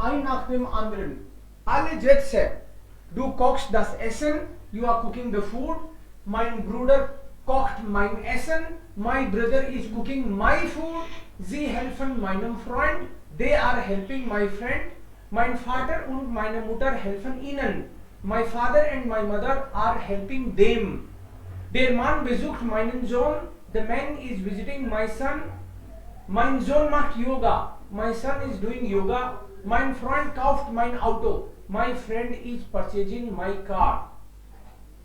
ein nach dem anderen. Alle Sätze. Du kochst das Essen, you are cooking the food. Mein Bruder kocht mein Essen, my brother is cooking my food. Sie helfen meinem Freund, they are helping my friend. Mein Vater und meine Mutter helfen ihnen. My father and my mother are helping them. Der Mann besucht meinen Sohn, the man is visiting my son. Mein Sohn macht Yoga, my son is doing yoga. Mein Freund kauft mein Auto, my friend is purchasing my car.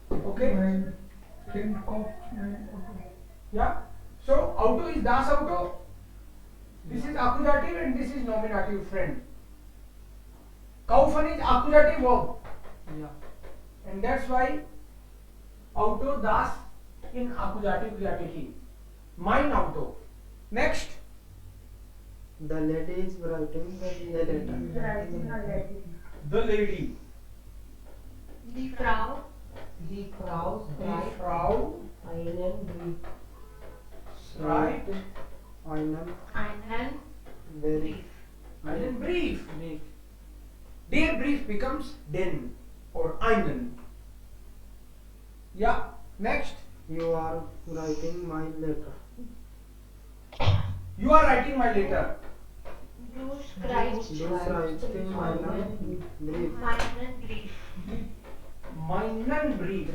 Okay? Mein Kind kauft mein Auto. Yeah. So auto is das Auto. This is accusative and this is nominative, friend. Kaufen is accusative verb. Yeah. And that's why auto das in accusative article. Mein Auto. Next. The lady is writing the letter. The lady. Die Frau Die Frau Die schreibt Frau einen Brief. schreibt einen Very einen Brief. Der Brief becomes den or einen. Yeah. Next. You are writing my letter. You are writing my letter. Du schreibst Du schreibst meinen Brief. meinen Brief. Meinen Brief.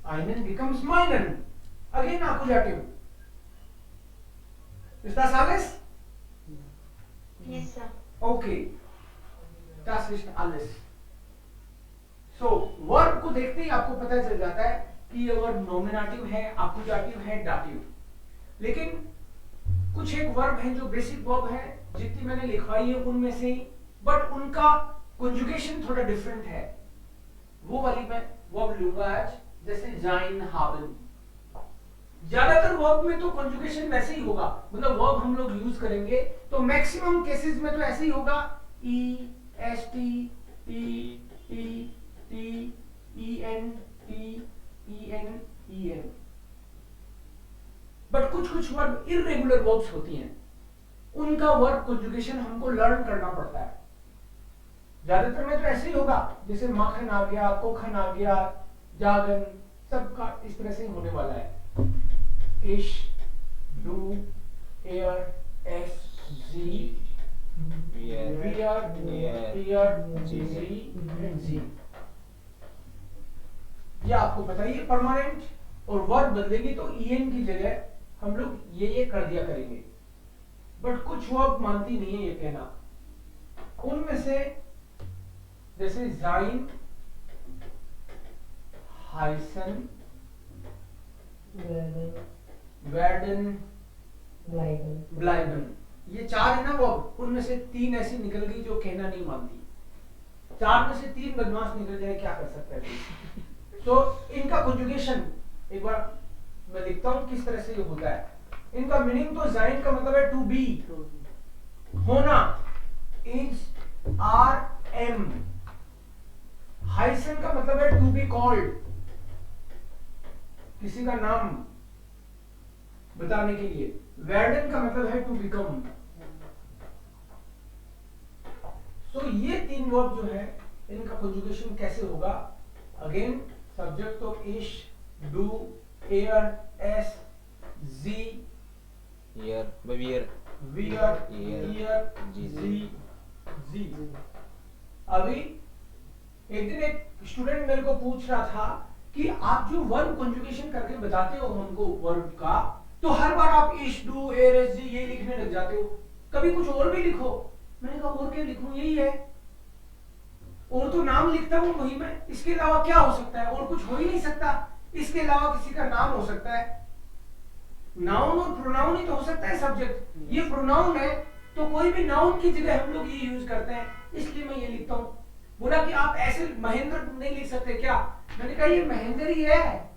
Einen becomes meinen. Again accusative. Ist das alles? Yes, sir. Okay. Das ist alles. So verb को देखते ही आपको पता चल जाता है कि ये verb nominative है, एक्कुजेटिव है, डाटिव. लेकिन कुछ एक वर्ब हैं जो बेसिक वर्ब है, जितनी मैंने लिखवाई है उनमें से ही, बट उनका कंजुगेशन थोड़ा डिफरेंट है. वो वाली मैं वर्ब लूंगा आज, जैसे जाइन हावन. ज्यादातर वर्ब में तो कंजुगेशन वैसे ही होगा, मतलब वर्ब हम लोग यूज करेंगे तो मैक्सिमम केसेस में तो ऐसे ही होगा. E S T T T T E N E N. But कुछ कुछ वर्ब इररेगुलर वर्ब्स होती हैं, उनका वर्ब कंजुगेशन हमको लर्न करना पड़ता है. ज्यादातर में तो ऐसे ही होगा, जैसे माखन आ गया, कोखन आ गया, जागन, सबका इस तरह से होने वाला है. इश, डू, एयर, एस, जी, जी. ये आपको पता ही है परमानेंट. और वर्ब बदलेगी तो ईएन की जगह हम लोग ये कर दिया करेंगे. बट कुछ वर्ब मानती नहीं है ये कहना. उनमें से जैसे जाइन, हाइसन, वेडन, ब्लाइबन, ये चार है ना वर्ब. उनमें से तीन ऐसी निकल गई जो कहना नहीं मानती. चार में से तीन बदमाश निकल जाए, क्या कर सकता है. तो इनका कंजुगेशन एक बार मैं लिखता हूं किस तरह से ये होता है. इनका मीनिंग तो जाइन का मतलब है टू बी, होना, इज, आर, एम. हाइसन का मतलब है टू बी कॉल्ड, किसी का नाम बताने के लिए. वेडन का मतलब है टू बिकम. सो ये तीन वर्ब जो है इनका कंजुगेशन कैसे होगा. अगेन सब्जेक्ट तो इश, डू, एयर, एस, जी, वियर, ईयर, जी. अभी एक दिन एक स्टूडेंट मेरे को पूछ रहा था कि आप जो वर्ब कंजुगेशन करके बताते हो हमको वर्ब का, तो हर बार आप इश, डू, एयर, एस, जी ये लिखने लग जाते हो, कभी कुछ और भी लिखो. मैंने कहा और क्या लिखूं, यही है. और तो नाम लिखता हूं वही मैं, इसके अलावा क्या हो सकता है. और कुछ हो ही नहीं सकता. इसके अलावा किसी का नाम हो सकता है. नाउन और प्रोनाउन ही तो हो सकता है सब्जेक्ट. ये प्रोनाउन है तो कोई भी नाउन की जगह हम लोग ये यूज करते हैं, इसलिए मैं ये लिखता हूं. बोला कि आप ऐसे महेंद्र नहीं लिख सकते क्या. मैंने कहा ये महेंद्र ही है.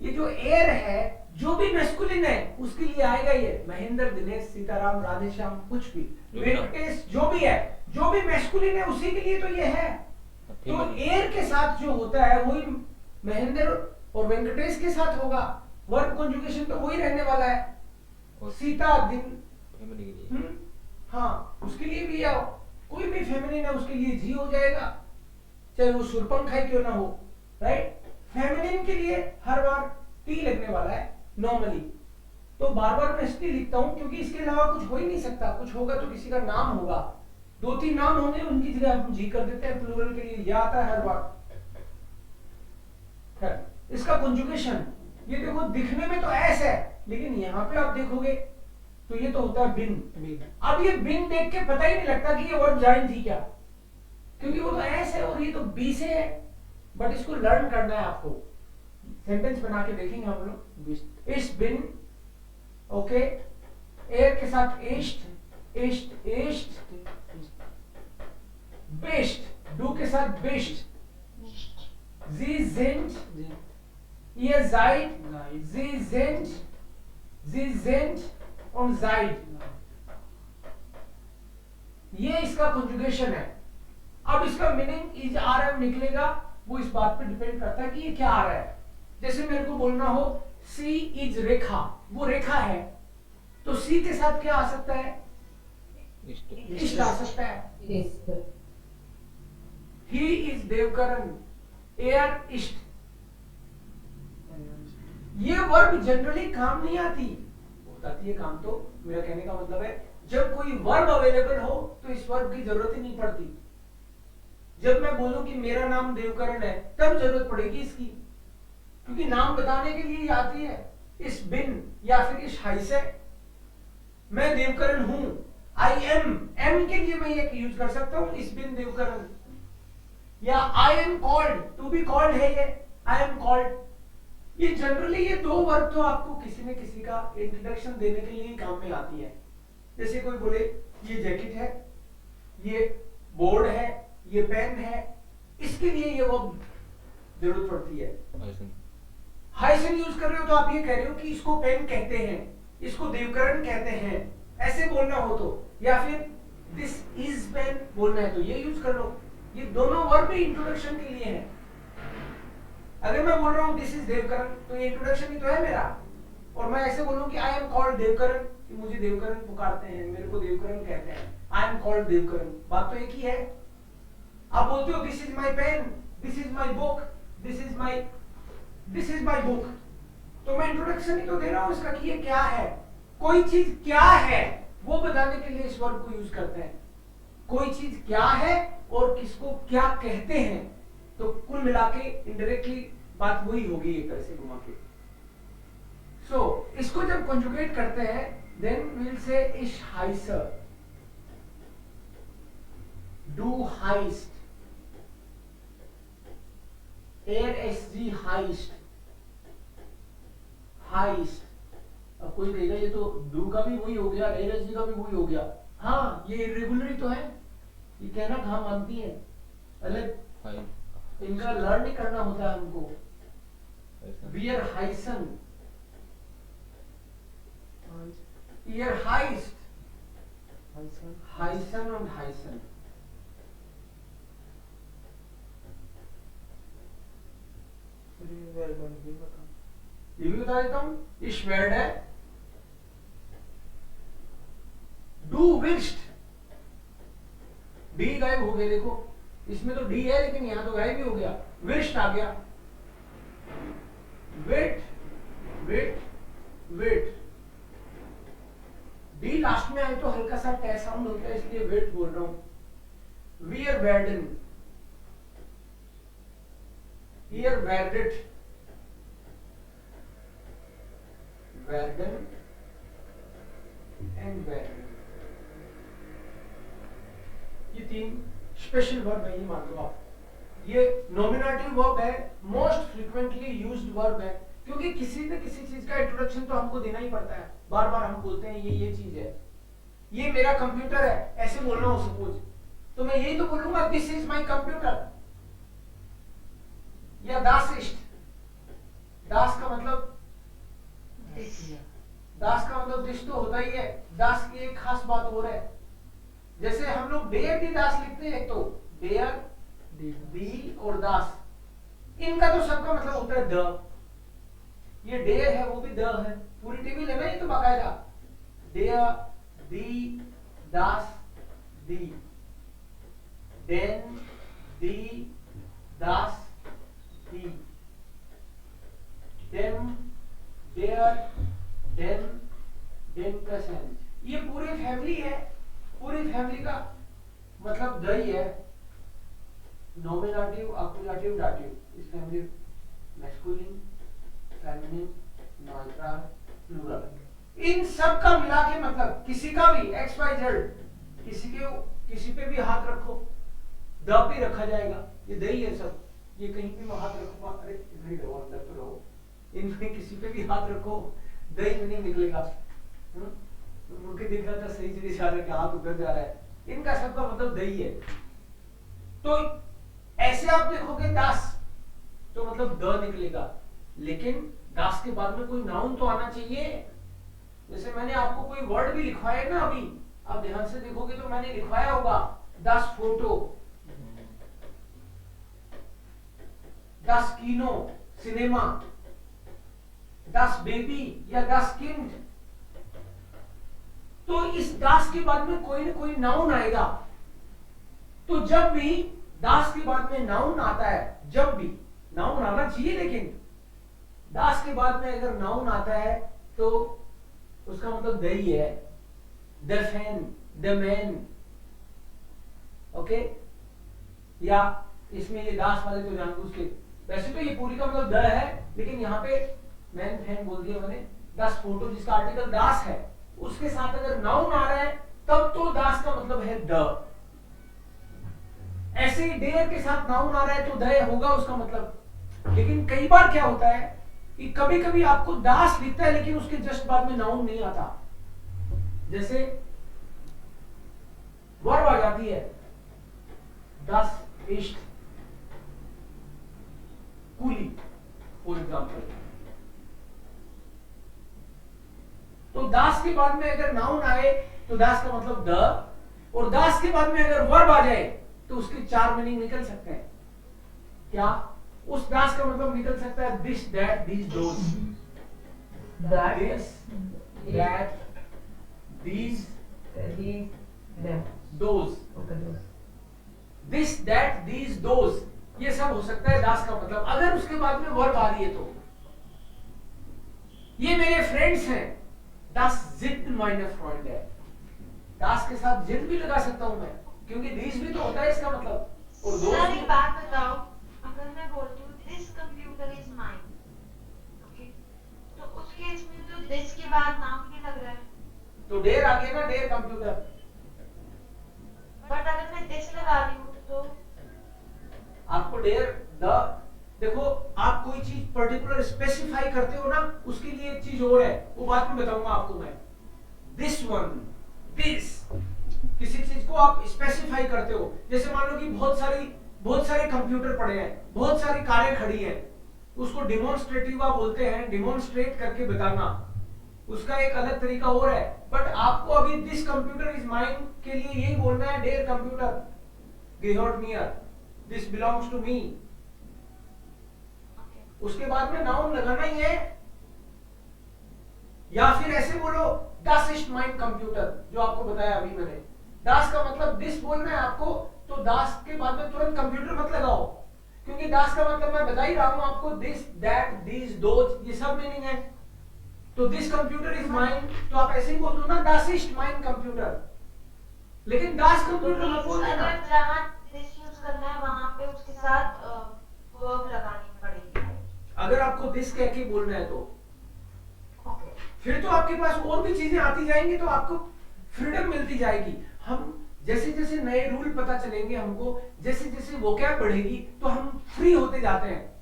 ये जो एयर है जो भी मैस्कुलिन है उसके लिए आएगा. ये महेंद्र, दिनेश, सीताराम, राधेश्याम, कुछ भी, वेंकटेश, जो भी है, जो भी मैस्कुलिन है उसी के लिए तो ये है. तो एयर के साथ जो होता है वही महेंद्र और वेंकटेश के साथ होगा. वर्ब कंजुगेशन तो वही रहने वाला है. सीता, दिन, हाँ उसके लिए भी आओ, कोई भी फेमिनिन है उसके लिए जी हो जाएगा, चाहे वो सुरपंखा ही क्यों ना हो, राइट। फेमिनिन के लिए हर बार टी लगने वाला है नॉर्मली, तो बार बार मैं इसलिए लिखता हूं क्योंकि इसके अलावा कुछ हो ही नहीं सकता। कुछ होगा तो किसी का नाम होगा, 2-3 नाम होंगे, उनकी जगह हम जी कर देते हैं प्लूरल के लिए, यह आता है हर बार। है इसका कंजुगेशन, ये देखो दिखने में तो एस है, लेकिन यहां पे आप देखोगे तो ये तो होता है बिन। बिन। अब ये बिन देख के पता ही नहीं लगता कि ये वर्ब ज्वाइन थी क्या, क्योंकि वो तो एस है और ये तो बी से है। बट इसको लर्न करना है आपको, सेंटेंस बना के देखेंगे हम लोग। इस बिन, ओके, एयर के साथ एस्ट, एस्ट एस्ट, बेस्ट, डू के साथ बेस्ट, जी जिंट, ये जाइड, जी जिंट, जी जिंट और जाइड, ये इसका कंजुगेशन है। अब इसका मीनिंग इज आर एम निकलेगा, वो इस बात पे डिपेंड करता है कि ये क्या आ रहा है। जैसे मेरे को बोलना हो सी इज रेखा, वो रेखा है, तो सी के साथ क्या आ सकता है, इष्ट आ सकता है। इष्ट। ही इज देवकरण, एयर इष्ट। ये वर्ब जनरली काम नहीं आती, आती है काम तो, मेरा कहने का मतलब है जब कोई वर्ब अवेलेबल हो तो इस वर्ब की जरूरत ही नहीं पड़ती। जब मैं बोलूं कि मेरा नाम देवकरण है तब जरूरत पड़ेगी इसकी, क्योंकि नाम बताने के लिए आती है। इस बिन या फिर इस हाई से मैं देवकरण हूं, आई एम, एम के लिए मैं ये यूज कर सकता हूं, इस बिन देवकरण, या I am called, to be called है ये, आई एम कॉल्ड। ये जनरली ये दो वर्ब तो आपको किसी न किसी का इंट्रोडक्शन देने के लिए काम में आती है। जैसे कोई बोले ये जैकेट है, ये बोर्ड है, ये पेन है, इसके लिए ये वर्ब जरूरत पड़ती है। हाइसन यूज कर रहे हो तो आप ये कह रहे हो कि इसको पेन कहते हैं, इसको देवकरण कहते हैं, ऐसे बोलना हो तो, या फिर दिस इज पेन बोलना है तो ये यूज कर लो। ये दोनों वर्ब भी इंट्रोडक्शन के लिए हैं। अगर मैं बोल रहा हूं दिस इज देवकरण तो ये इंट्रोडक्शन ही तो है मेरा, और मैं ऐसे बोलूं कि आई एम कॉल्ड देवकरण, कि मुझे देवकरण पुकारते हैं, मेरे को देवकरण कहते हैं, आई एम कॉल्ड देवकरण, बात तो एक ही है। आप बोलते हो this is my pen, this is my book, this is my book, तो मैं इंट्रोडक्शन ही तो दे रहा हूं इसका कि ये क्या है। कोई चीज क्या है वो बताने के लिए इस वर्ब को यूज करते हैं। कोई चीज क्या है और किसको क्या कहते हैं, तो कुल मिला के इनडायरेक्टली बात वही होगी एक तरह से घुमा के। सो इसको जब कंजुगेट करते हैं देन वी विल से इश हाइसर, डू हाइस्ट, एयर एस जी हाइस्ट, हाइस्ट। अब कोई कहेगा ये तो डू का भी वही हो गया, एयर एस जी का भी वही हो गया। हाँ ये इरेगुलर ही तो है, ये कहना कहां मानती है, अलग इनका लर्न ही करना होता है हमको। वियर हाइसन, ईयर हाइस्ट, हाइसन और हाइसन। ये भी बता देता हूं, इस वर्ड है डू विश्ड, डी गायब हो गया, देखो इसमें तो डी है लेकिन यहां तो गायब ही हो गया, विश्ड आ गया। Wait, wait, wait, the last में आए तो हल्का सा टे साउंड होता है इसलिए वेट बोल रहा हूं। Wear Whedon, year वेडेड, Whedon and Whedon, ये तीन स्पेशल वर्ब है, ये मान लो आप। ये नॉमिनेटिव वर्ब है, मोस्ट फ्रीक्वेंटली यूज्ड वर्ब है, क्योंकि किसी न किसी चीज का इंट्रोडक्शन तो हमको देना ही पड़ता है। बार बार हम बोलते हैं ये चीज है, ये मेरा कंप्यूटर है, ऐसे बोलना हो सपोज, तो मैं यही तो बोलूंगा दिस इज माय कंप्यूटर, या दास इष्ट। दास का मतलब दास का मतलब दिस तो होता ही है। दास की एक खास बात और है, जैसे हम लोग डेयर दी दास लिखते हैं, एक तो डेयर दी और दास, इनका तो सबका मतलब होता है द। ये डेयर है वो भी द है, पूरी टेबल है ना ये तो बाकायदा, डेयर दी दास दी, den, दी, das, die, dem, der, den, den plus N. ये पूरी फैमिली है, पूरी फैमिली का मतलब द ही है। Nominative, accusative, dative. इस family masculine, feminine, neutral, plural, इन सब का मिला के मतलब किसी का भी एक्स वाई जेड, किसी पे भी हाथ रखो द पे रखा जाएगा। ये दही है सब, ये कहीं भी हाथ रखो, अरे इधर ही रहो, अंदर तो रहो, इनमें किसी पे भी हाथ रखो दही में नहीं निकलेगा। मुड़ के दिख रहा था सही जगह जा रहा है, हाथ उधर जा रहा है, इनका सबका मतलब दही है। तो ऐसे आप देखोगे दास तो मतलब द निकलेगा, लेकिन दास के बाद में कोई नाउन तो आना चाहिए। जैसे मैंने आपको कोई वर्ड भी लिखवाया ना अभी, आप ध्यान से देखोगे तो मैंने लिखवाया होगा दास फोटो, दास कीनो सिनेमा, दास बेबी या दास किंड। तो इस दास के बाद में कोई ना कोई नाउन आएगा। तो जब भी दास के बाद में नाउन आता है, जब भी नाउन आना चाहिए, लेकिन दास के बाद में अगर नाउन आता है तो उसका मतलब दही है, the fan, the man, okay. या इसमें ये दास वाले तो जानबूझ के, वैसे तो ये पूरी का मतलब द है, लेकिन यहाँ पे मैन फैन बोल दिया मैंने। दास फोटो जिसका आर्टिकल दास है, उसके साथ अगर नाउन आ रहा है तब तो दास का मतलब है द। ऐसे ही डेयर के साथ नाउन आ रहा है तो द होगा उसका मतलब। लेकिन कई बार क्या होता है कि कभी कभी आपको दास लिखता है लेकिन उसके जस्ट बाद में नाउन नहीं आता। जैसे वर्ब आ जाती है दास इष्ट कूली फॉर एग्जाम्पल, तो दास के बाद में अगर नाउन आए तो दास का मतलब द, और दास के बाद में अगर वर्ब आ जाए तो उसके चार मीनिंग निकल सकते हैं। क्या? उस दास का मतलब निकल सकता है this, that, these, those. That, this, that, these, those. okay, those. This, that, these, those, ये सब हो सकता है दास का मतलब, अगर उसके बाद में वर्ब आ रही है तो। ये मेरे फ्रेंड्स हैं, दास जिद meine Freunde, दास के साथ जिद भी लगा सकता हूं मैं, क्योंकि दिस भी तो होता है इसका मतलब। और दोस्त सर भी। एक बात बताओ, अगर मैं बोलती हूँ this computer is mine, okay, तो उस केस में तो दिस के बाद नाम भी लग रहा है, तो डेर आ गया ना, डेर कंप्यूटर। बट अगर मैं दिस लगा रही हूँ तो आपको डेर द, देखो आप कोई चीज पर्टिकुलर स्पेसिफाई करते हो ना, उसके लिए एक चीज और है, वो बात में बताऊंगा आपको मैं। दिस वन, दिस, किसी चीज को आप स्पेसिफाई करते हो। जैसे मान लो कि बहुत सारे कंप्यूटर पड़े हैं, बहुत सारी कारें खड़ी हैं, उसको डिमोन्स्ट्रेटिव बोलते हैं, डिमोन्स्ट्रेट करके बताना, उसका एक अलग तरीका और है। बट आपको अभी दिस कंप्यूटर इज माइन के लिए यही बोलना है, डेयर computer gehört mir, this belongs to me. उसके बाद में नाउन लगाना ही है, या फिर ऐसे बोलो das ist mein कंप्यूटर, जो आपको बताया अभी मैंने। दास का मतलब दिस बोलना है आपको, तो दास के बाद में तुरंत कंप्यूटर मत लगाओ, क्योंकि दास का मतलब मैं बता ही रहा हूं आपको, दिस, दैट, दीज, दोज, ये सब मीनिंग है। तो दिस कंप्यूटर इज माइन, तो आप ऐसे ही बोल दो ना, das ist mein कंप्यूटर। लेकिन दास कंप्यूटर मत बोलना ना। अगर जहाँ दिस यूज करना है वहां पे उसके साथ वर्ब लगानी पड़ेगी। अगर आपको दिस कह के बोलना है तो ओके, फिर तो आपके पास और भी चीजें आती जाएंगी, तो आपको फ्रीडम मिलती जाएगी। हम जैसे जैसे नए रूल पता चलेंगे हमको, जैसे जैसे वोकैब बढ़ेगी, तो हम फ्री होते जाते हैं।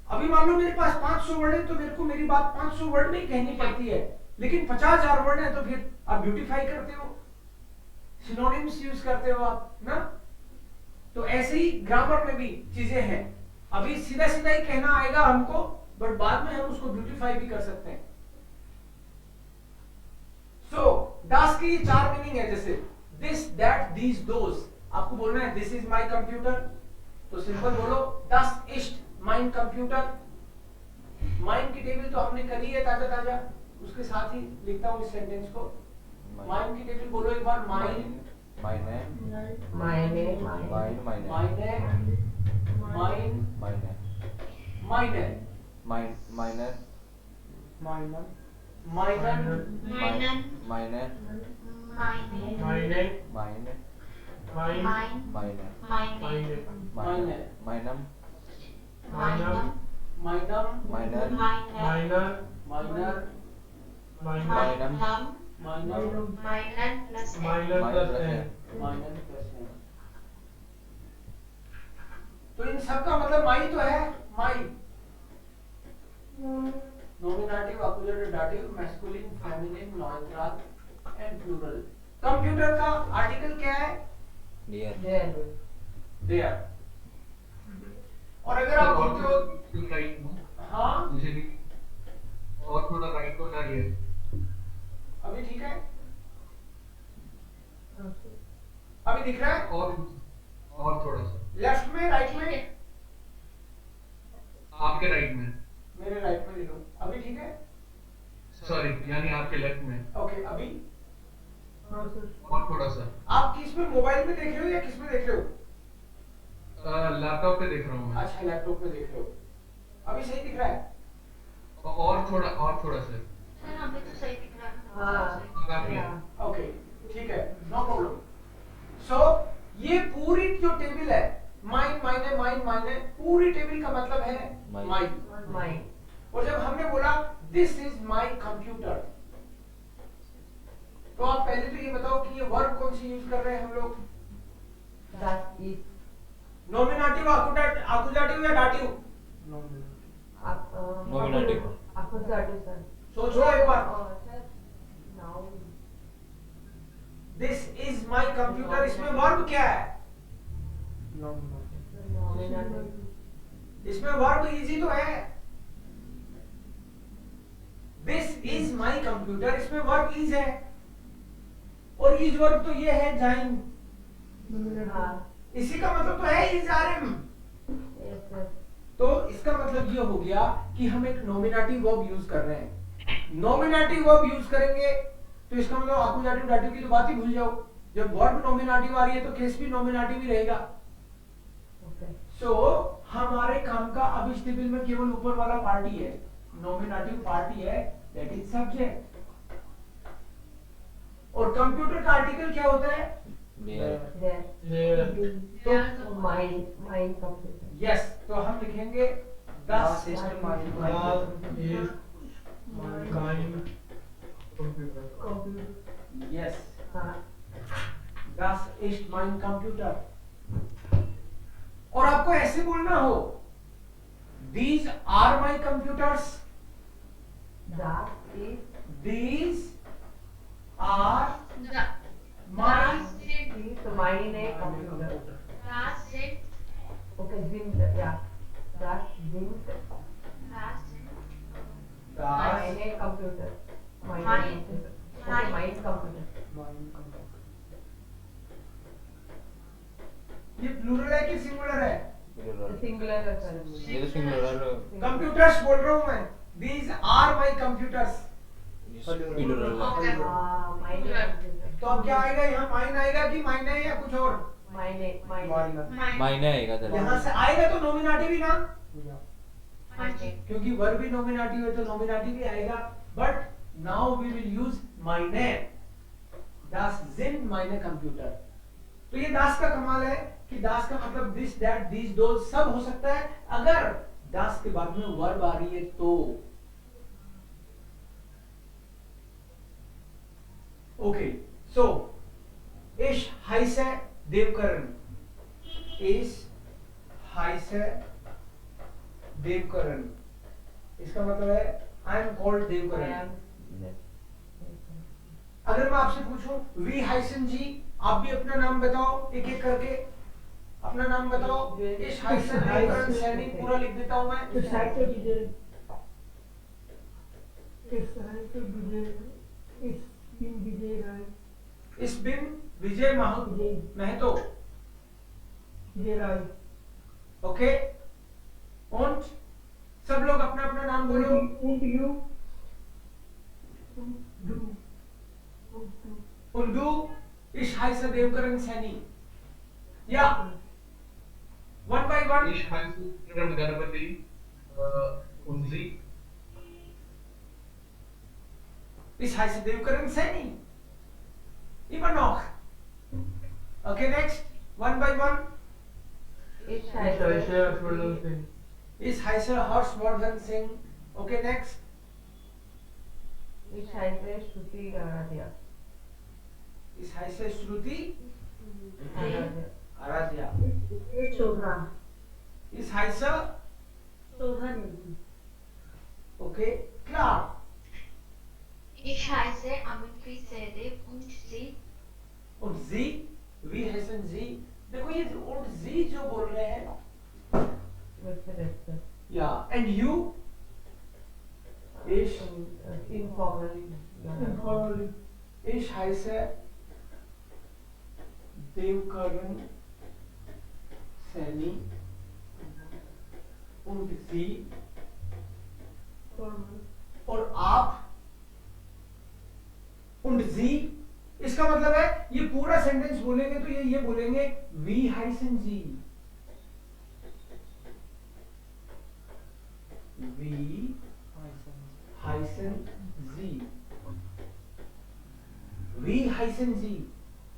अभी मान लो मेरे पास 500 वर्ड है, तो मेरे को मेरी बात 500 वर्ड में ही कहनी पड़ती है, लेकिन 50,000 वर्ड है तो फिर आप ब्यूटीफाई करते हो, सिनोनिम्स यूज करते हो आप ना। तो ऐसे ही ग्रामर में भी चीजें हैं, अभी सीधा सीधा ही कहना आएगा हमको, बट बाद में हम उसको ब्यूटीफाई भी कर सकते हैं। सो दास की चार मीनिंग है, जैसे दिस, दैट, दीज, दोज। आपको बोलना है दिस इज माई कंप्यूटर, तो सिंपल बोलो das ist mein computer. Mine की टेबल तो हमने करी है ताजा ताजा, उसके साथ ही लिखता हूं इस सेंटेंस को। माइन की टेबल बोलो एक बार, mine meine, meine, meine, meine, meine, mein, meine, meine, meine, Minor. meinen, meinen, meine, meine, meine, meine, mein, mein, meine, meine, meine, meinem, meinem, meinem, meiner, meiner, meiner, meiner, meiner, meinem, meinem, meinen plus n. meiner plus n. meinen plus n। तो इन सब का मतलब माई तो है, माई। Nominative, accusative, dative, masculine, feminine, neutral and plural. Computer का article क्या है? dear, der, देयर। और अगर आप बोलते हो राइट ना हाँ, जैसे कि और थोड़ा राइट को ना ये अभी ठीक है, अभी दिख रहा है? और थोड़ा सा लेफ्ट में, राइट में? आपके राइट में मेरे राइट में ले लो, अभी ठीक है? सॉरी यानी आपके लेफ्ट में ओके, अभी और थोड़ा सा आप किस में, मोबाइल में देख रहे हो या किस में देख रहे हो? लैपटॉप पे देख रहा हूँ मैं अच्छा, लैपटॉप में देख रहे हो, अभी सही दिख रहा है? और थोड़ा सा सर हमें तो सही दिख रहा है ना। हाँ, काफी है yeah. ओके, ठीक है, नो प्रॉब्लम। सो ये पूरी जो टेबल है, माइन, माइने, माइन, माइने, पूरी टेबल का मतलब है माइन। माइन। Mine, और जब हमने बोला दिस इज माई कंप्यूटर, तो आप पहले तो ये बताओ कि ये वर्ब कौन सी यूज कर रहे हैं हम लोग? das ist, नॉमिनेटिव, आकुजाटिव या डाटिव? Nominative. accusative, sir. सोचो एक बार। Sir, noun, this is my computer, इसमें वर्ब क्या है? nominative, इसमें वर्ब इजी तो है। दिस इज माई कंप्यूटर, इसमें वर्ब इज है, और इज वर्ब तो ये है जाइन, हाँ, इसी का मतलब तो है इज आरएम। yes, sir. तो इसका मतलब ये हो गया कि हम एक नॉमिनेटिव वर्ब यूज कर रहे हैं। नॉमिनेटिव वर्ब यूज करेंगे तो इसका मतलब आकुजाटिव डाटिव की तो बात ही भूल जाओ। जब वर्ब नॉमिनेटिव आ रही है तो केस भी नॉमिनेटिव ही रहेगा। Okay. सो हमारे काम का अब इस टेबल में केवल ऊपर वाला पार्टी है, नॉमिनेटिव पार्टी है, दैट इज सब्जेक्ट। और कंप्यूटर का आर्टिकल क्या होता है? dear, There, there, तो mine computer. यस, तो हम लिखेंगे Das दस। ist mein das ist mein Computer. Yes, हाँ, das ist mein Computer। और आपको ऐसे बोलना हो these are my computers, das ist, these are my ist meine Computer. Das sind, Okay, sind, ja. Das sind das sind, das meine Computer. Meine Mein- Computer. Okay, mein- mein Computer. ये plural है कि singular है? plural, Singular है sir. ये तो singular computers बोल रहा हूं मैं, these are my computers। plural हाँ, meine Computer. तो अब क्या आएगा यहाँ, माइन आएगा कि माइने या कुछ और? Meine. Minor. मायने आएगा चलो यहाँ से आएगा तो नॉमिनेटिव ही ना, Okay. क्योंकि वर्ब भी नॉमिनेटिव है तो नॉमिनेटिव ही आएगा। But now we will use माइने, das sind meine Computer। तो ये दास का कमाल है कि दास का मतलब दिस, दैट, दीज, दोज सब हो सकता है अगर दास के बाद में वर्ब आ रही है तो। ओके, सो इश हाइसे देवकरण, इश हाइसे देवकरण, इसका मतलब है आई am called I Devkaran. am. अगर मैं आपसे पूछूं वी हाइसन जी, आप भी अपना नाम बताओ एक एक करके, अपना नाम बताओ। इस हाइसन देवकरण सैनी पूरा लिख देता हूं मैं। इस बिन विजय महतो, ओके। और सब लोग अपना अपना नाम बोलो। Urdu, Ich heiße Devkaran Saini. Ja. One by one. Ich heiße Kiran Ganapati. Und Sie? Ich heiße Devkaran Saini. Immer noch. Okay, next. One by one. Ich Ich heiße heiße Frozen Singh. Ich heiße Harshvardhan Singh. Okay, next. Ich heiße Shruti Aradia. Ich heiße Shruti Aradia. Aradia. Shobha. Ich heiße, Shobha Negi. okay, klar. Ich heiße Amitpreet Sehdev und Sie? Und Sie, wie heißen Sie? देखो ये und Sie जो बोल रहे हैं, With respect. या and you, ich, Informally. Informally. ich heiße Devkaran Saini und Sie Formal. और आप und Sie, इसका मतलब है ये पूरा सेंटेंस बोलेंगे तो ये बोलेंगे वी हाइसन जी, वी हाइसन जी, वी हाइसन जी,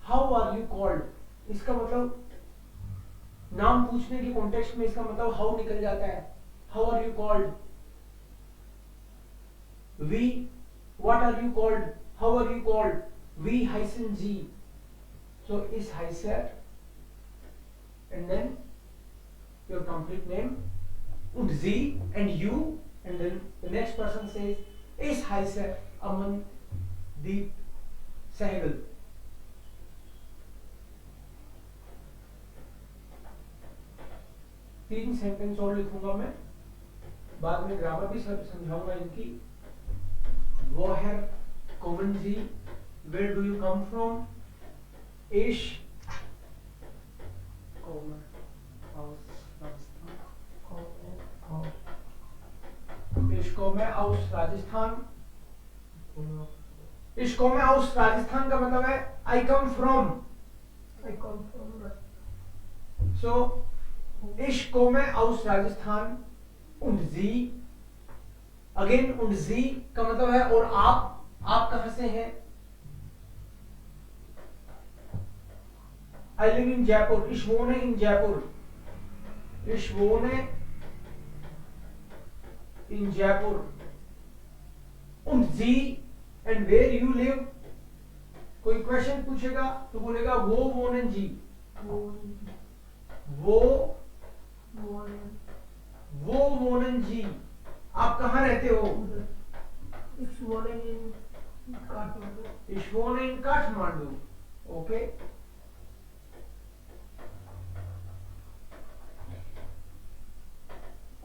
हाउ आर यू कॉल्ड, इसका मतलब नाम पूछने के कॉन्टेक्स्ट में इसका मतलब हाउ निकल जाता है, हाउ आर यू कॉल्ड, वी what are you called, how are you called, वी हाइसन जी, so is heiße and then your complete name und Sie and you and then the next person says is heiße Amandeep Sehgal. तीन sentence और लिखूंगा मैं, बाद में grammar भी समझाऊंगा इनकी. Woher kommen Sie? Where do you come from? Ich komme aus Rajasthan. Ich komme aus Rajasthan. Ich komme aus Rajasthan का मतलब है I come from. I come from So ich komme aus Rajasthan und Sie again und Sie का मतलब है और आप कहां से हैं? I live in Jaipur. Ich wohne in Jaipur. Ich wohne in Jaipur. Und Sie and where you live? कोई question पूछेगा तो बोलेगा वो wohnen Sie. वो wohnen Sie. आप कहाँ रहते हो? Ich wohne in Kathmandu. Ich wohne in Kathmandu. Okay.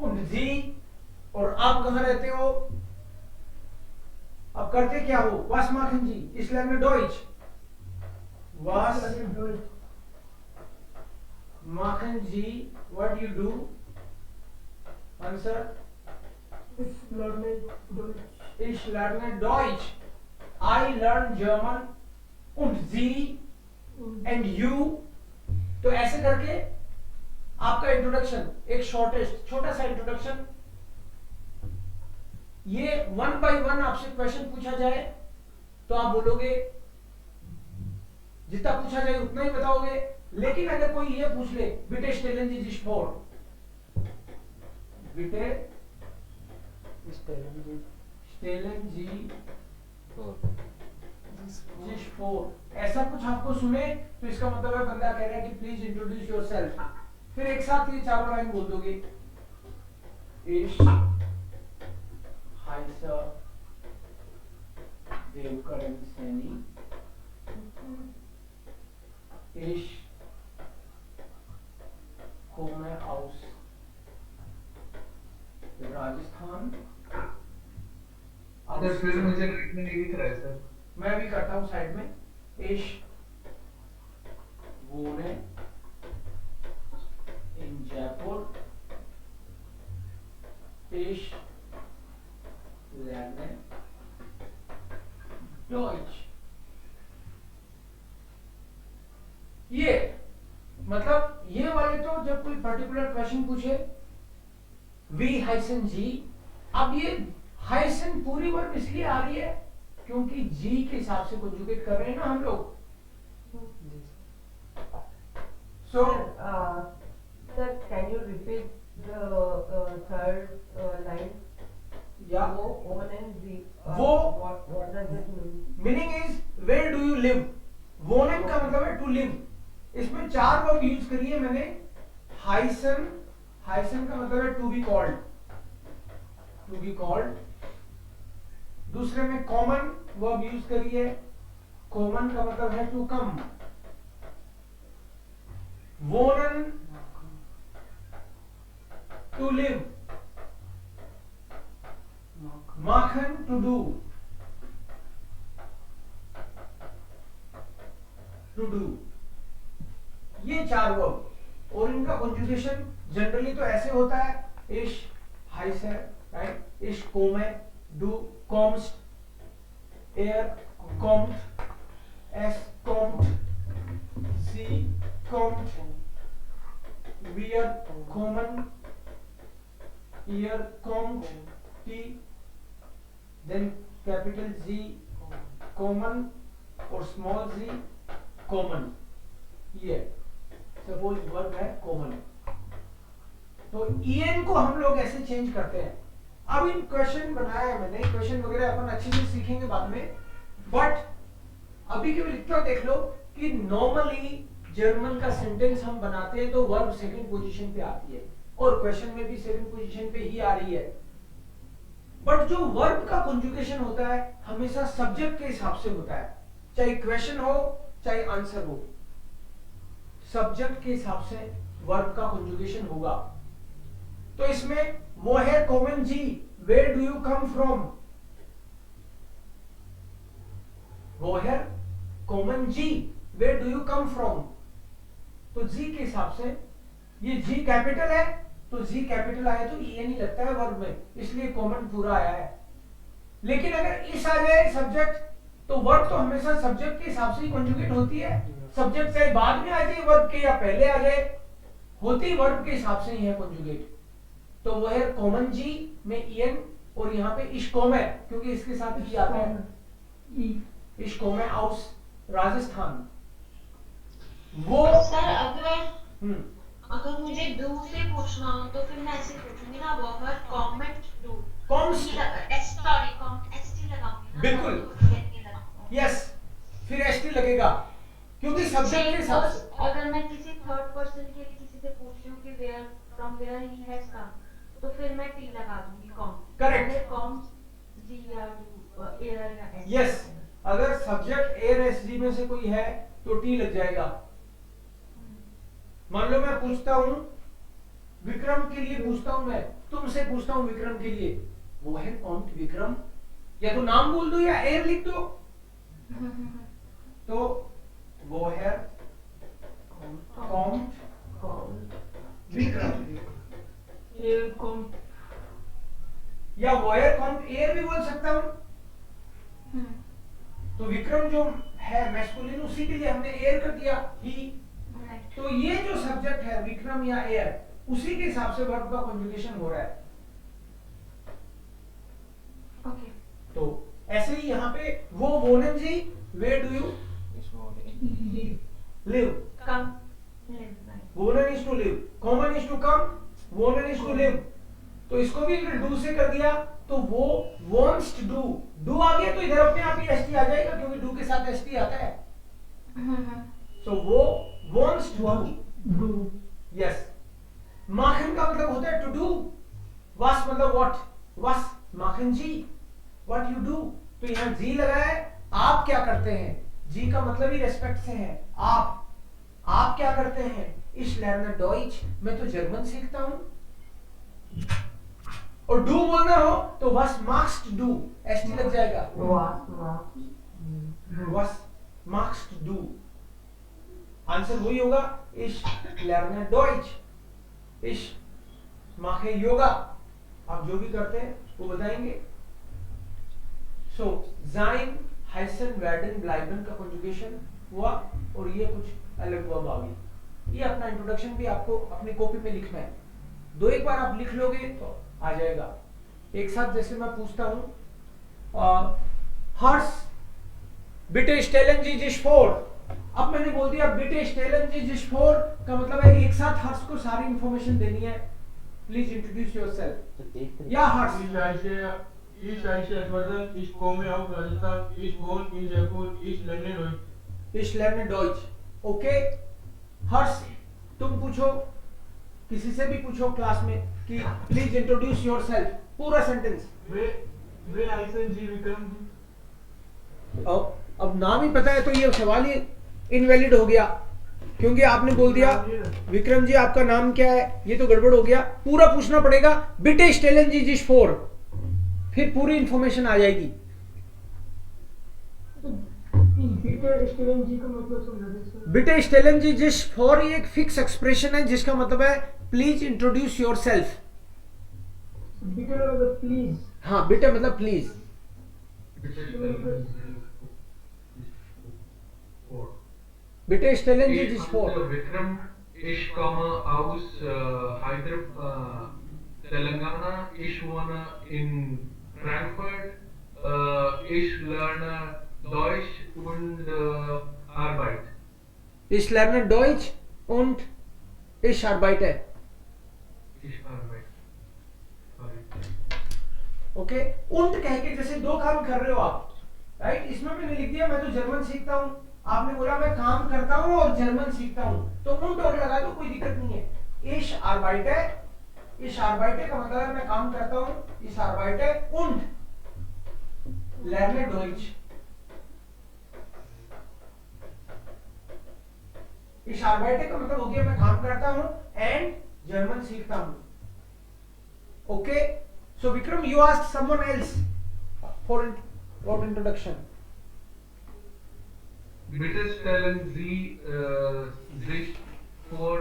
Und Sie और आप कहाँ रहते हो? आप करते क्या हो? Was machen Sie? Ich lerne Deutsch. Was machen Sie? What do you do? Answer. Ich lerne Deutsch. Ich lerne Deutsch. I learn German. Und Sie and you. तो ऐसे करके आपका इंट्रोडक्शन, एक शॉर्टेस्ट छोटा सा इंट्रोडक्शन, ये वन बाय वन आपसे question पूछा जाए तो आप बोलोगे, जितना पूछा जाए उतना ही बताओगे. लेकिन अगर कोई ये पूछ ले बिटे स्टेलन जी जिस फोर, बिटे स्टेलन जी जिस फोर, ऐसा कुछ आपको सुने तो इसका मतलब है बंदा कह रहा है कि प्लीज इंट्रोड्यूस योरसेल्फ. फिर एक साथ ये चारों लाइन बोल दोगे. Ich heiße Devkaran Saini. Ich komme aus Rajasthan. Sir फिर मुझे राइट में नहीं दिख रहा है सर. मैं भी करता हूँ साइड में. Ich wohne in Jaipur. Ich lerne Deutsch. ये मतलब ये वाले तो जब कोई पर्टिकुलर क्वेश्चन पूछे वी हाइसन जी, अब ये हाइसन पूरी वर्ब इसलिए आ रही है क्योंकि जी के हिसाब से कंजुगेट कर रहे हैं ना हम लोग। सो Sir, can you repeat the third line? या Wo, on and the. Wo. What does it mean? Meaning is where do you live, वोनेम का मतलब है टू लिव। इसमें 4 वर्ब यूज करी है मैंने। हाइसन, हाइसन का मतलब है to be called, to be called. दूसरे में कॉमन वर्ब यूज करी है, कॉमन का मतलब है टू कम। वोनन टू लिव, माखन टू डू, टू डू, ये 4 वर्ब। और इनका कंजुगेशन जनरली तो ऐसे होता है, इश हाइसर, राइट, इश कोमे, डू कॉम्स्ट, एयर कॉम्ट, एस कॉम्ट, सी कॉम्ट, वियर कॉमन, ईयर कॉम्ट, टी, देन कैपिटल जी कॉमन और स्मॉल जी कॉमन। ये सपोज वर्ब है कॉमन, तो ईएन को हम लोग ऐसे चेंज करते हैं। अब इन क्वेश्चन बनाया है मैंने, क्वेश्चन वगैरह अपन अच्छे से सीखेंगे बाद में, बट अभी केवल इतना देख लो कि नॉर्मली जर्मन का सेंटेंस हम बनाते हैं तो वर्ब सेकंड पोजीशन पे आती है और क्वेश्चन में भी सेकंड पोजीशन पे ही आ रही है। बट जो वर्ब का कंजुगेशन होता है हमेशा सब्जेक्ट के हिसाब से होता है, चाहे क्वेश्चन हो चाहे आंसर हो, सब्जेक्ट के हिसाब से वर्ब का कंजुगेशन होगा। तो इसमें वो है कॉमन जी, where do you come from, वो है कॉमन जी, where do you come from. तो जी के हिसाब से ये जी कैपिटल है तो जी कैपिटल आया तो ई एन ही लगता है वर्ब में, इसलिए कॉमन पूरा आया है। लेकिन अगर इस आ जाए सब्जेक्ट तो वर्ब तो हमेशा सब्जेक्ट के हिसाब से ही कंजुगेट होती है। सब्जेक्ट चाहे बाद में आ जाए वर्ब के या पहले आ जाए, होती वर्ब के हिसाब से ही है कंजुगेट। तो वो है कॉमन जी में ईएन और यहाँ पे इश्कोम है क्योंकि इसके साथ ई आता है, इश्कोम है आउस राजस्थान। वो सर अगर मुझे डू से पूछना हो तो फिर मैं ऐसे पूछूंगी ना, वॉहर कॉमेंट डू, कॉम्स्ट, सॉरी कॉम एसटी लगाऊंगी ना, बिल्कुल। यस, फिर एसटी लगेगा क्योंकि सब्जेक्ट के हिसाब से। अगर मैं किसी थर्ड पर्सन के लिए किसी से पूछ रही हूँ कि where from where he has come, तो फिर मैं टी लगा दूंगी कॉम। करेक्ट, कॉम जी या डू एयर या एस। यस, अगर सब्जेक्ट एयर एस जी में से कोई है तो टी लग जाएगा। मान लो मैं पूछता हूं विक्रम के लिए, पूछता हूं मैं तुमसे, पूछता हूं विक्रम के लिए, वो है कॉम्ट विक्रम, या तो नाम बोल दो या एयर लिख दो, तो वो है कॉम्ट विक्रम, एयर कॉम, या वो है कॉम्ट एयर भी बोल सकता हूं। तो विक्रम जो है मैस्कुलिन, उसी के लिए हमने एयर कर दिया ही। तो ये जो सब्जेक्ट है विक्रम या एयर, उसी के हिसाब से वर्ब का कंजुगेशन हो रहा है। ओके, तो ऐसे ही यहाँ पे वो वोनन जी, where do you live, come, वोनन इज टू लिव, कॉमन इज टू कम, वोनन इज टू लिव। तो इसको भी अगर डू से कर दिया तो वो वॉन्ट्स टू डू, डू आ गया तो इधर अपने आप ही एसटी आ जाएगा क्योंकि डू के साथ एसटी आता है। तो वो wants to डू, yes। माखन का मतलब होता है to do, was मतलब what, was Makhan ji, what you do। तो यहाँ जी लगा है, आप क्या करते हैं, जी का मतलब ही रेस्पेक्ट से है, आप क्या करते हैं। Ich lerne Deutsch, मैं तो जर्मन सीखता हूँ। और डू बोलना हो तो was machst du, एसटी लग जाएगा, was machst du। आंसर वही होगा, ich lerne Deutsch, ich mache yoga. आप जो भी करते हैं वो बताएंगे। सो sein, heißen, werden, bleiben का कंजुगेशन हुआ और ये कुछ अलग वर्ब आ गई। ये अपना इंट्रोडक्शन भी आपको अपनी कॉपी पे लिखना है। दो एक बार आप लिख लोगे तो आ जाएगा। एक साथ जैसे मैं पूछता हूँ हर्ष बिटे स्टेलन जी जिस फोर, अब मैंने बोल दिया बिटे स्टेलन जी जिस फोर का मतलब है एक साथ हर्ष को सारी इंफॉर्मेशन देनी है। Please introduce yourself. या हर्ष Ich heiße Edward, ich komme aus Rajasthan, ich wohne in Jaipur, ich lerne Deutsch. Ich lerne Deutsch. Okay Harsh, तुम पूछो, किसी से भी पूछो क्लास में कि प्लीज इंट्रोड्यूस योरसेल्फ, पूरा सेंटेंस। वे आइसन जी विक्रम जी। अब नाम ही पता है तो ये सवाल ही इनवैलिड हो गया, क्योंकि आपने बोल दिया विक्रम जी आपका नाम क्या है, ये तो गड़बड़ हो गया। पूरा पूछना पड़ेगा बिटे स्टेलन जी जिस फोर, फिर पूरी इंफॉर्मेशन आ जाएगी। पीटर स्टीवन जी का मतलब समझा दीजिए। बिटे स्टेलन जी जिस फोर ये एक फिक्स एक्सप्रेशन है जिसका मतलब है प्लीज इंट्रोड्यूस योरसेल्फ। पीटर मतलब प्लीज। हाँ, बिटे मतलब प्लीज। बिटे स्टेलन जी जिस four. Vikram, ich komme aus Hyderabad, Telangana. Ich wohne in Frankfurt. Ich lerne Deutsch und Arbeit. Ich lerne Deutsch und ich arbeite. Ich arbeite. Okay und कह के जैसे दो काम कर रहे हो आप, राइट। इसमें मैंने लिख दिया मैं तो जर्मन सीखता हूँ, आपने बोला मैं काम करता हूँ और जर्मन सीखता हूँ, तो und और लगा दो, कोई दिक्कत नहीं है। ich arbeite, ich arbeite का मतलब है मैं काम करता हूँ, ich arbeite und lerne Deutsch। ich arbeite का मतलब हो गया मैं काम करता हूँ and जर्मन सीखता हूँ। Okay, so Vikram, you asked someone else for introduction. Bitte stellen Sie sich vor,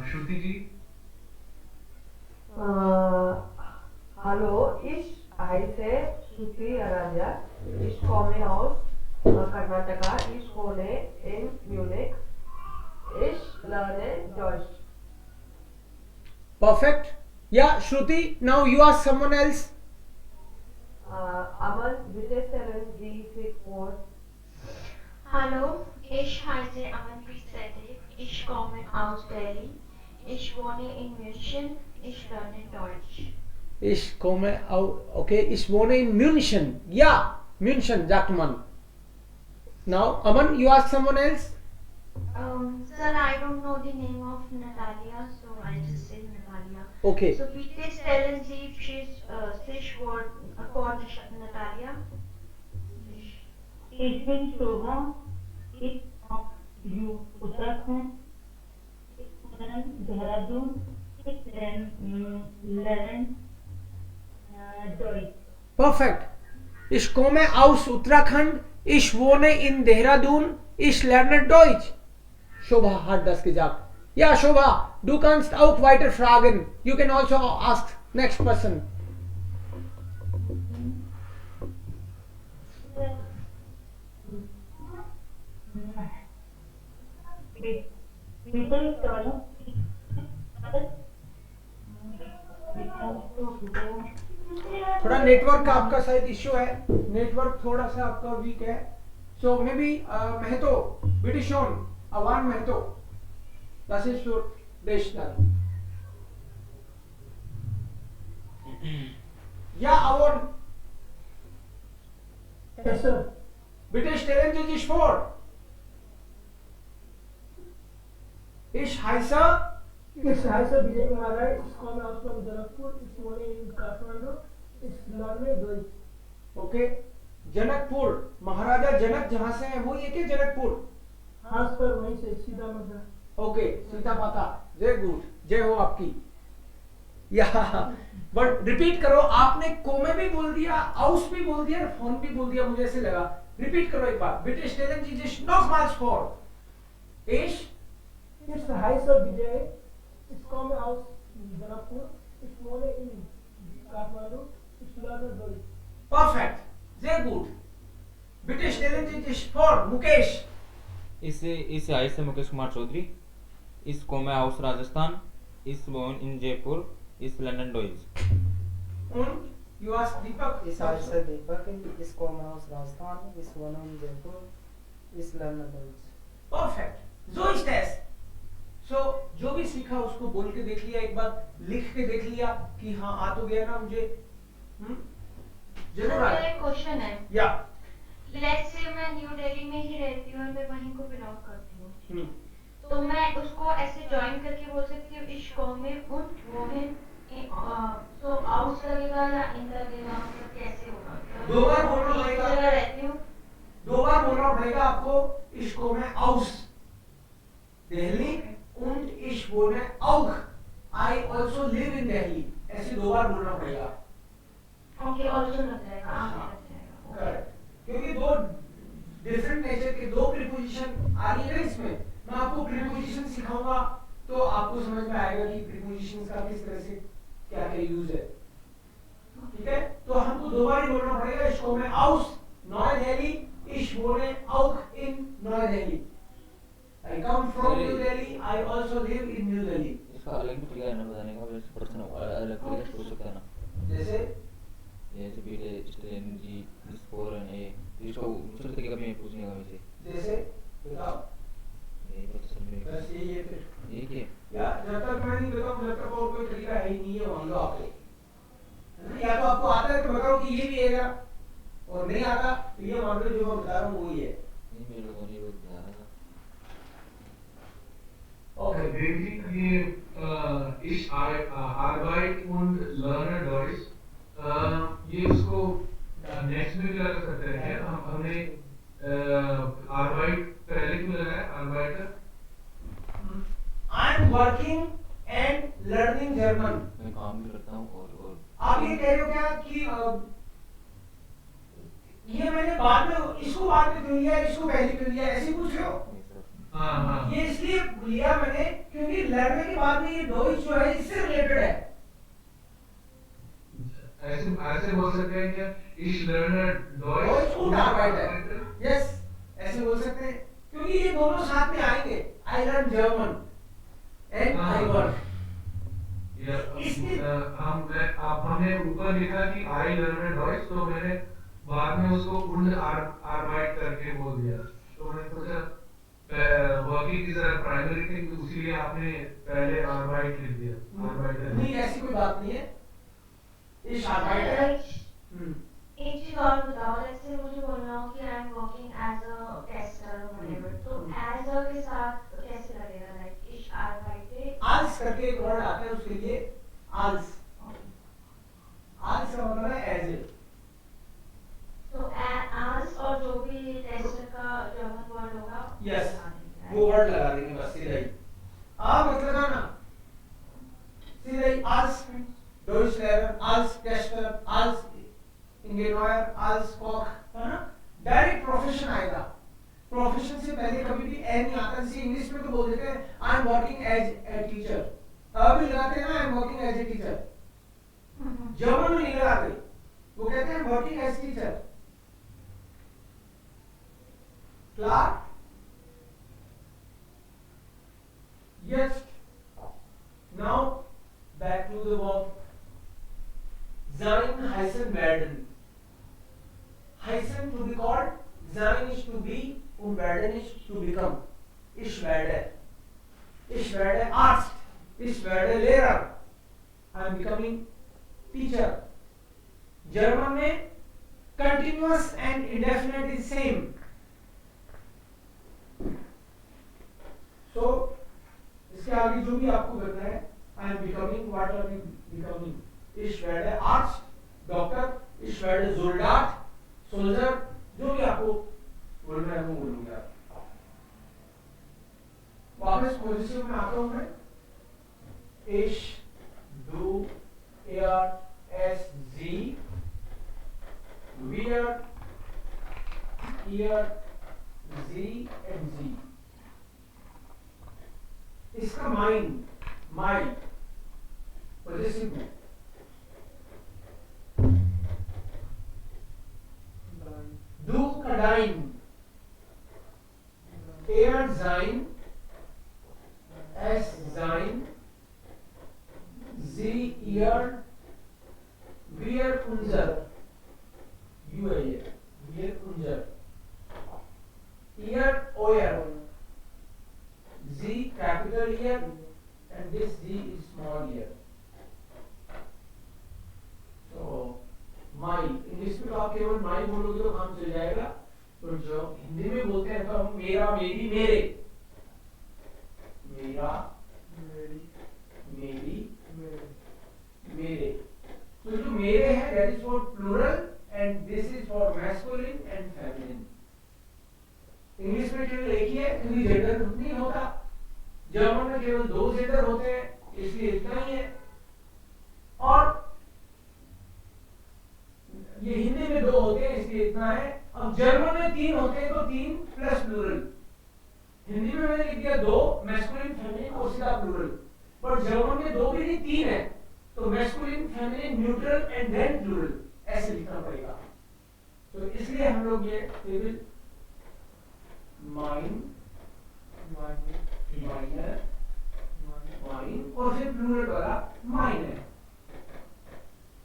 Shruti ji. Hallo, ich heiße Shruti Aradia. Ich komme aus Karnataka. Ich wohne in Munich. Ich lerne Deutsch. Perfect. Yeah, Shruti, now you ask someone else. Aman, bitte stellen Sie sich vor. Hallo, ich heiße Amanpreet Sethi. Ich komme aus Delhi. Ich wohne in München. Ich lerne Deutsch. Ich komme aus, okay, ich wohne in München. Ja, München, sagt man. Now, Aman, you ask someone else. Sir, I don't know the name of Natalia, so I just say Natalia. Okay. So bitte stellen Sie sich vor Natalia. Ich bin Shobha. Ich komme aus Uttarakhand. Ich wohne in Dehradun. Ich lerne Deutsch. Perfect. Ich komme aus Uttarakhand. Ich wohne in Dehradun. Ich lerne Deutsch. Shobha hat das gesagt. Ja, Shobha, du kannst auch weiter fragen. You can also ask next person. Bitte stellen थोड़ा network का आपका शायद issue है, network थोड़ा सा आपका week है। So maybe Mahato, बिटिशोन अवान Mahato, das ist für dich dann. Ja, Awan, Yes, sir. bitte stellen Sie sich vor. Ich heiße Ich heiße Vijay Kumar Rai. Ich komme aus Jaipur. Ich wohne in Kathmandu. Ich lerne Deutsch. Okay, Janakpur, Maharaja Janak जहां से है वो ये के जनकपुर। हाँ sir, वहीं से सीधा मजा। ओके, सीता माता, जय गुड, जय हो आपकी। या बट रिपीट करो, आपने कोमे भी बोल दिया, आउस भी बोल दिया, फोन भी बोल दिया, मुझे ऐसे लगा। रिपीट करो एक बार। बिटे स्टेलन जी जिस नॉकमार्च फॉर इश Ich heiße Vijay. Ich komme aus Jaipur. Ich wohne in Kathmandu. Ich lerne Deutsch. Perfect, जय गुड। बिटे स्टेलन जी जिस फॉर मुकेश इस हाइस से मुकेश कुमार चौधरी, इस कोमे हाउस राजस्थान, इस बोर्न इन जयपुर, इस London डॉयल्स। Und you ask Deepak. इस हाइस से दीपक, इस कॉमन हाउस राजस्थान, इस वन इन जयपुर, इस London डॉयल्स। Perfect. So is test. So जो भी सीखा उसको बोल के देख लिया, एक बार लिख के देख लिया कि हाँ आ तो गया ना मुझे। जरूर मेरा आए। एक क्वेश्चन है। या लेट्स से मैं न्यू दिल्ली में ही रहती हूँ और मैं वहीं को बिलोंग करती हूँ, हम्म, तो मैं उसको ऐसे ज्वाइन करके बोल सकती हूँ इश कॉमे und wohin तो आउट लगेगा या इन लगेगा, मतलब कैसे होगा? दो बार बोलना एक पड़ेगा। जगह रहती हूँ, दो बार बोलना पड़ेगा आपको। इसको मैं aus Delhi und ich wohne auch I also live in Delhi, ऐसे दो बार बोलना पड़ेगा। ओके ऑल्सो लग जाएगा, आप लग जाएगा। करेक्ट, क्योंकि दो डिफरेंट नेचर के दो प्रीपोजिशन आ रही है ना इसमें। मैं आपको प्रीपोजिशन सिखाऊंगा तो आपको समझ में आएगा कि प्रीपोजिशंस का किस तरह से क्या क्या यूज है। ठीक है, तो हमको दो बार ही बोलना पड़ेगा। इसको मैं aus नॉय Delhi, ich wohne auch in नॉय Delhi. I come from New Delhi, I also live in New Delhi। इसका अलग भी तरीका है ना बताने का, वैसे पर्सन अलग तरीके से हो सकता है ना, जैसे जैसे पीले स्टेन जी इस फोर है, इसको दूसरे तरीके में पूछने का वैसे जैसे बताओ। ये पता चल में बस यही है फिर। ये क्या या जब तक मैं नहीं बताऊं जब तक और कोई तरीका है ही नहीं है, मान लो आपको, है ना? या तो आपको आता है तो बताओ कि ये भी है, और नहीं आता तो ये मान लो जो मैं बता रहा हूँ वही है। नहीं मेरे को नहीं बता रहा था। ओके, Basic ये ich Arbeit und lerne Deutsch, ये इसको नेक्स्ट में भी लगा सकते हैं। हमने Arbeit पहले क्यों लगाया? Arbeiter I am working and learning German. मैं काम भी करता हूँ और आप ये कह रहे हो क्या कि ये मैंने बाद में इसको बाद में क्यों लिया, इसको पहले क्यों लिया, ऐसे पूछ रहे हो? हाँ ये इसलिए लिया मैंने क्योंकि लर्निंग के बाद में ये डॉइच जो है इससे रिलेटेड है। ऐसे बोल सकते हैं कि ich lerne Deutsch und Arbeiter। Yes, ऐसे बोल सकते हैं क्योंकि ये दोनों साथ में आएंगे। I learn German and I work. हमने ऊपर लिखा कि आई लर्न डॉइच, तो मैंने बाद में उसको und Arbeit करके बोल दिया, तो मैंने सोचा working is a primary thing, इसीलिए आपने पहले Arbeit लिख दिया। Arbeiter नहीं, ऐसी कोई बात नहीं है। इस आर्बाइटर एक चीज और बताओ, जैसे मुझे बोलना हो कि I am working as a tester whatever, तो एज अ के साथ कैसे लगेगा? लाइक इश आर्बाइटे आल्स करके एक वर्ड आता है उसके लिए, आल्स। आल्स का मतलब है एज ए। तो एज और जो भी टेस्टर का जर्मन वर्ड होगा यस, वो वर्ड लगा देंगे बस सीधा ही। आ मतलब ना सीधा ही आल्स Deutsch Lehrer, als Tester, als Ingenieur, als Koch, है ना? डायरेक्ट प्रोफेशन आएगा। प्रोफेशन से पहले कभी भी ए नहीं आता। जैसे इंग्लिश में तो बोल देते हैं I am working as a teacher, अभी लगाते हैं ना I am working as a teacher. German में नहीं लगाते, वो कहते हैं वर्किंग एज टीचर। क्लार? Yes. Now back to the work. Sein heißen werden. Heißen to be called, sein is to be und werden is to become. Ich werde. Ich werde Arzt. Ich werde Lehrer. I am becoming teacher. German में continuous and indefinite is same. So इसके आगे जो भी आपको करना है, I am becoming, what are you becoming? Ich werde Arzt, doctor, ich werde Soldat, soldier, जो भी आपको बोलना है वो बोलूंगा। वापस पॉजिटिव में आता हूं मैं। Ich, du, es, sie, wir, ihr, sie and sie। इसका माइन, माई पॉजिटिव में Du का dine, eher sein, es sein, sie ihr, wir unser, you है ये, wir unser, ihr euer, sie capital ear and this z is small ear. तो my English में तो आप केवल माई बोलोगे तो काम चल जाएगा, तो जो हिंदी में बोलते हैं तो हम मेरा, मेरी, मेरे, मेरा, मेरी, मेरे, तो जो मेरे है that is for plural and this is for masculine and feminine. English में केवल एक ही है क्योंकि जेंडर नहीं होता, जर्मन में केवल 2 जेंडर होते हैं इसलिए इतना ही है, और ये हिंदी में 2 होते हैं इसलिए इतना है। अब जर्मन में 3 होते हैं तो 3 प्लस प्लूरल, हिंदी में मैंने लिख दिया 2 मैस्कुलिन फेमिनिन और सीधा प्लूरल, पर जर्मन में 2 भी नहीं 3 है तो masculine feminine neutral and then plural ऐसे लिखना पड़ेगा। तो इसलिए हम लोग ये टेबल माइन, माइनर, माइन और फिर प्लूरल वाला माइन है,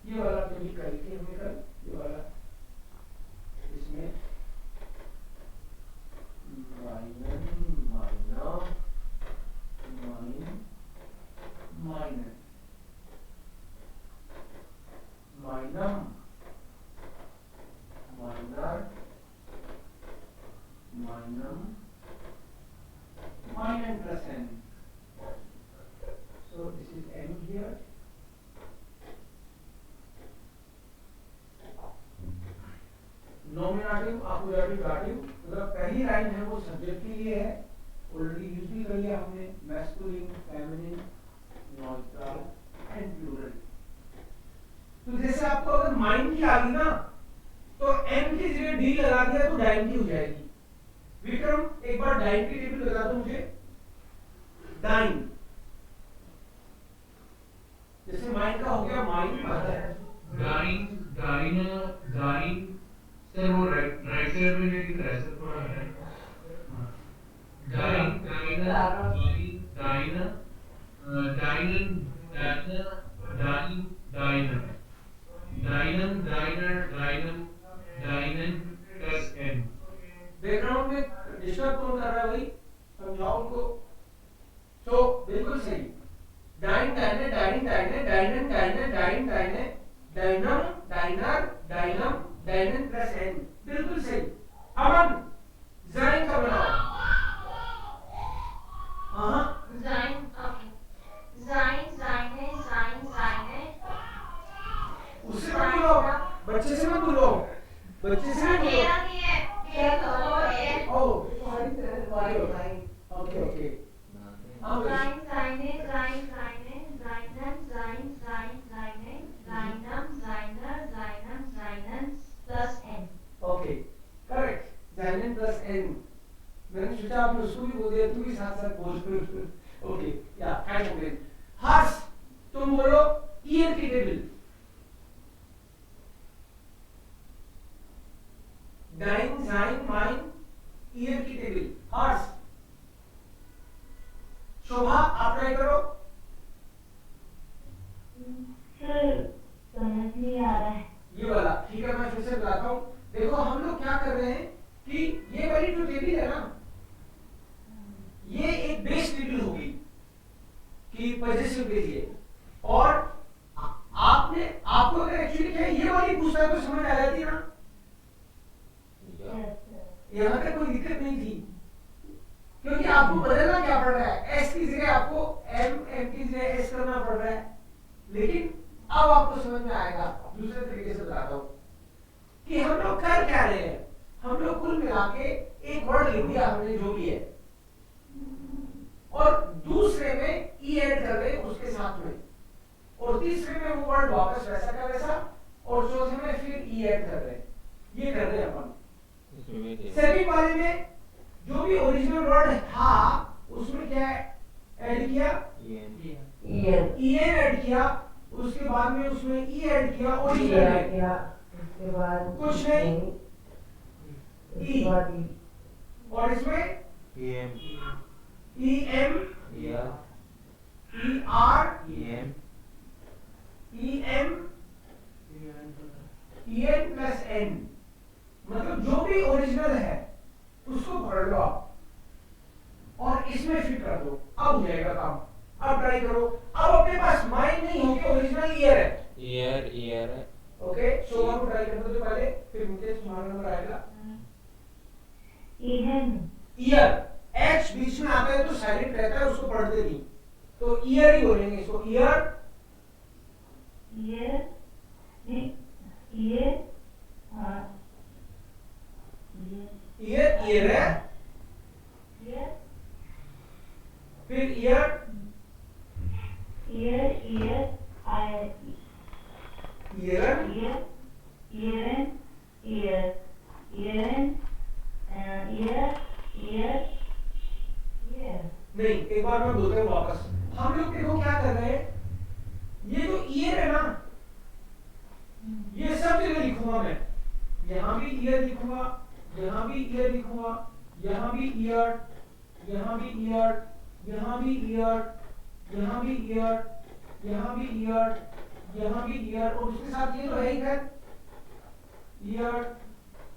ये वाला तो लिख करके हमने कल ये वाला इसमें माइनर, माइनर, माइन, माइनर, माइनम, माइनर, माइनम, माइनम plus n. So this is n here. Nominative, अपोजिटिव, दाटिव, मतलब पहली लाइन है वो सब्जेक्ट के लिए है, ऑलरेडी यूज भी कर लिया हमने, masculine, feminine, neutral and plural. तो जैसे आपको अगर माइन की आ गई ना तो एम की जगह डी लगा दिया तो डाइन की हो जाएगी। विक्रम एक बार डाइन की टेबल बता दो मुझे, डाइन जैसे माइन का हो गया, माइन डाइन, डाइन, डाइन सर वो राइट साइड में नहीं दिख रहा है सर, थोड़ा है डाइन, डाइन, डाइन, डाइन, डाइन, डाइन, डाइनम, डाइनर, डाइनम, डाइनन प्लस n। बैकग्राउंड में डिस्टर्ब कौन कर रहा है भाई, समझाओ उनको। तो बिल्कुल सही, डाइन, डाइने, डाइन, डाइने, डाइनन, डाइने, डाइन, डाइने, डाइनम, डाइनर, डाइनम, डाइनन प्लस n, बिल्कुल सही। अमन जाइन का बनाओ। हाँ Sein, okay. Sein, seine, sein, seine. उससे मत बोलो, बच्चे से मत बोलो, बच्चे से मत बोलो। मेरा नहीं है, ये तो है। ओह ओके ओके, हाँ भाई। Sein, seine, sein, seine, seinen, sein, sein, seine, seinem, seiner, seinem, seinen plus n. Okay correct, जाइन प्लस n। मैंने सोचा आपने उसको भी बोल दिया, तू भी साथ साथ बोल। ओके या काइंड ऑफ इट। हर्ष तुम बोलो ईयर की टेबल, डाइन, जाइन, माइन, ईयर की टेबल। हर्ष, शोभा आप ट्राई करो। सर समझ नहीं आ रहा है। ये वाला ठीक है, मैं फिर से बताता हूँ। देखो हम लोग क्या कर रहे हैं कि ये वाली जो टेबल है ना, ये एक बेस टेबल होगी कि पॉजिटिव के लिए, और आपने आपको अगर एक्चुअली क्या है ये वाली पूछता है तो समझ आ जाती है ना, यहाँ तक कोई दिक्कत नहीं थी क्योंकि आपको बदलना क्या पड़ रहा है, एस की जगह आपको एम, एम की जगह एस करना पड़ रहा है। लेकिन अब आपको समझ में आएगा, दूसरे तरीके से बताता हूँ कि हम लोग कर क्या रहे हैं। हम लोग कुल मिला के एक वर्ड लिख दिया हमने जो भी है, और दूसरे में ई ऐड कर रहे हैं उसके साथ में, और तीसरे में वो वर्ड वापस वैसा का वैसा, और चौथे में फिर ई ऐड कर रहे हैं। ये कर रहे हैं अपन। सेकंड वाले में जो भी ओरिजिनल वर्ड था उसमें क्या ऐड किया, ई ऐड किया, उसके बाद में उसमें ई ऐड किया, ओरिजिनल किया, उसके बाद कुछ नहीं ई, और इसमें EM ear, ER EM, EM EN plus N, मतलब जो भी ओरिजिनल है उसको पढ़ लो आप और इसमें फिट कर दो, अब हो जाएगा काम। अब ट्राई करो। अब अपने पास माइंड नहीं हो कि ओरिजिनल ईयर है। ear, ओके, शोभा को ट्राई करने दो पहले, फिर मुकेश तुम्हारा नंबर आएगा। ईयर, एच बीच में आता है तो साइलेंट रहता है, उसको पढ़ते नहीं, तो ईयर ही बोलेंगे इसको। ईयर ईयर ईयर है, फिर ईयर ईयरन नहीं, एक बार मैं बोलता हूँ वापस। हम लोग देखो क्या कर रहे हैं, ये जो ईयर है ना, ये सब जगह लिखूंगा मैं, यहाँ भी ईयर लिखूंगा, यहाँ भी ईयर लिखूंगा, यहाँ भी ईयर, यहाँ भी ईयर, यहाँ भी ईयर, यहाँ भी ईयर, यहाँ भी ईयर, यहाँ भी ईयर, और उसके साथ ये तो है ही खैर, ईयर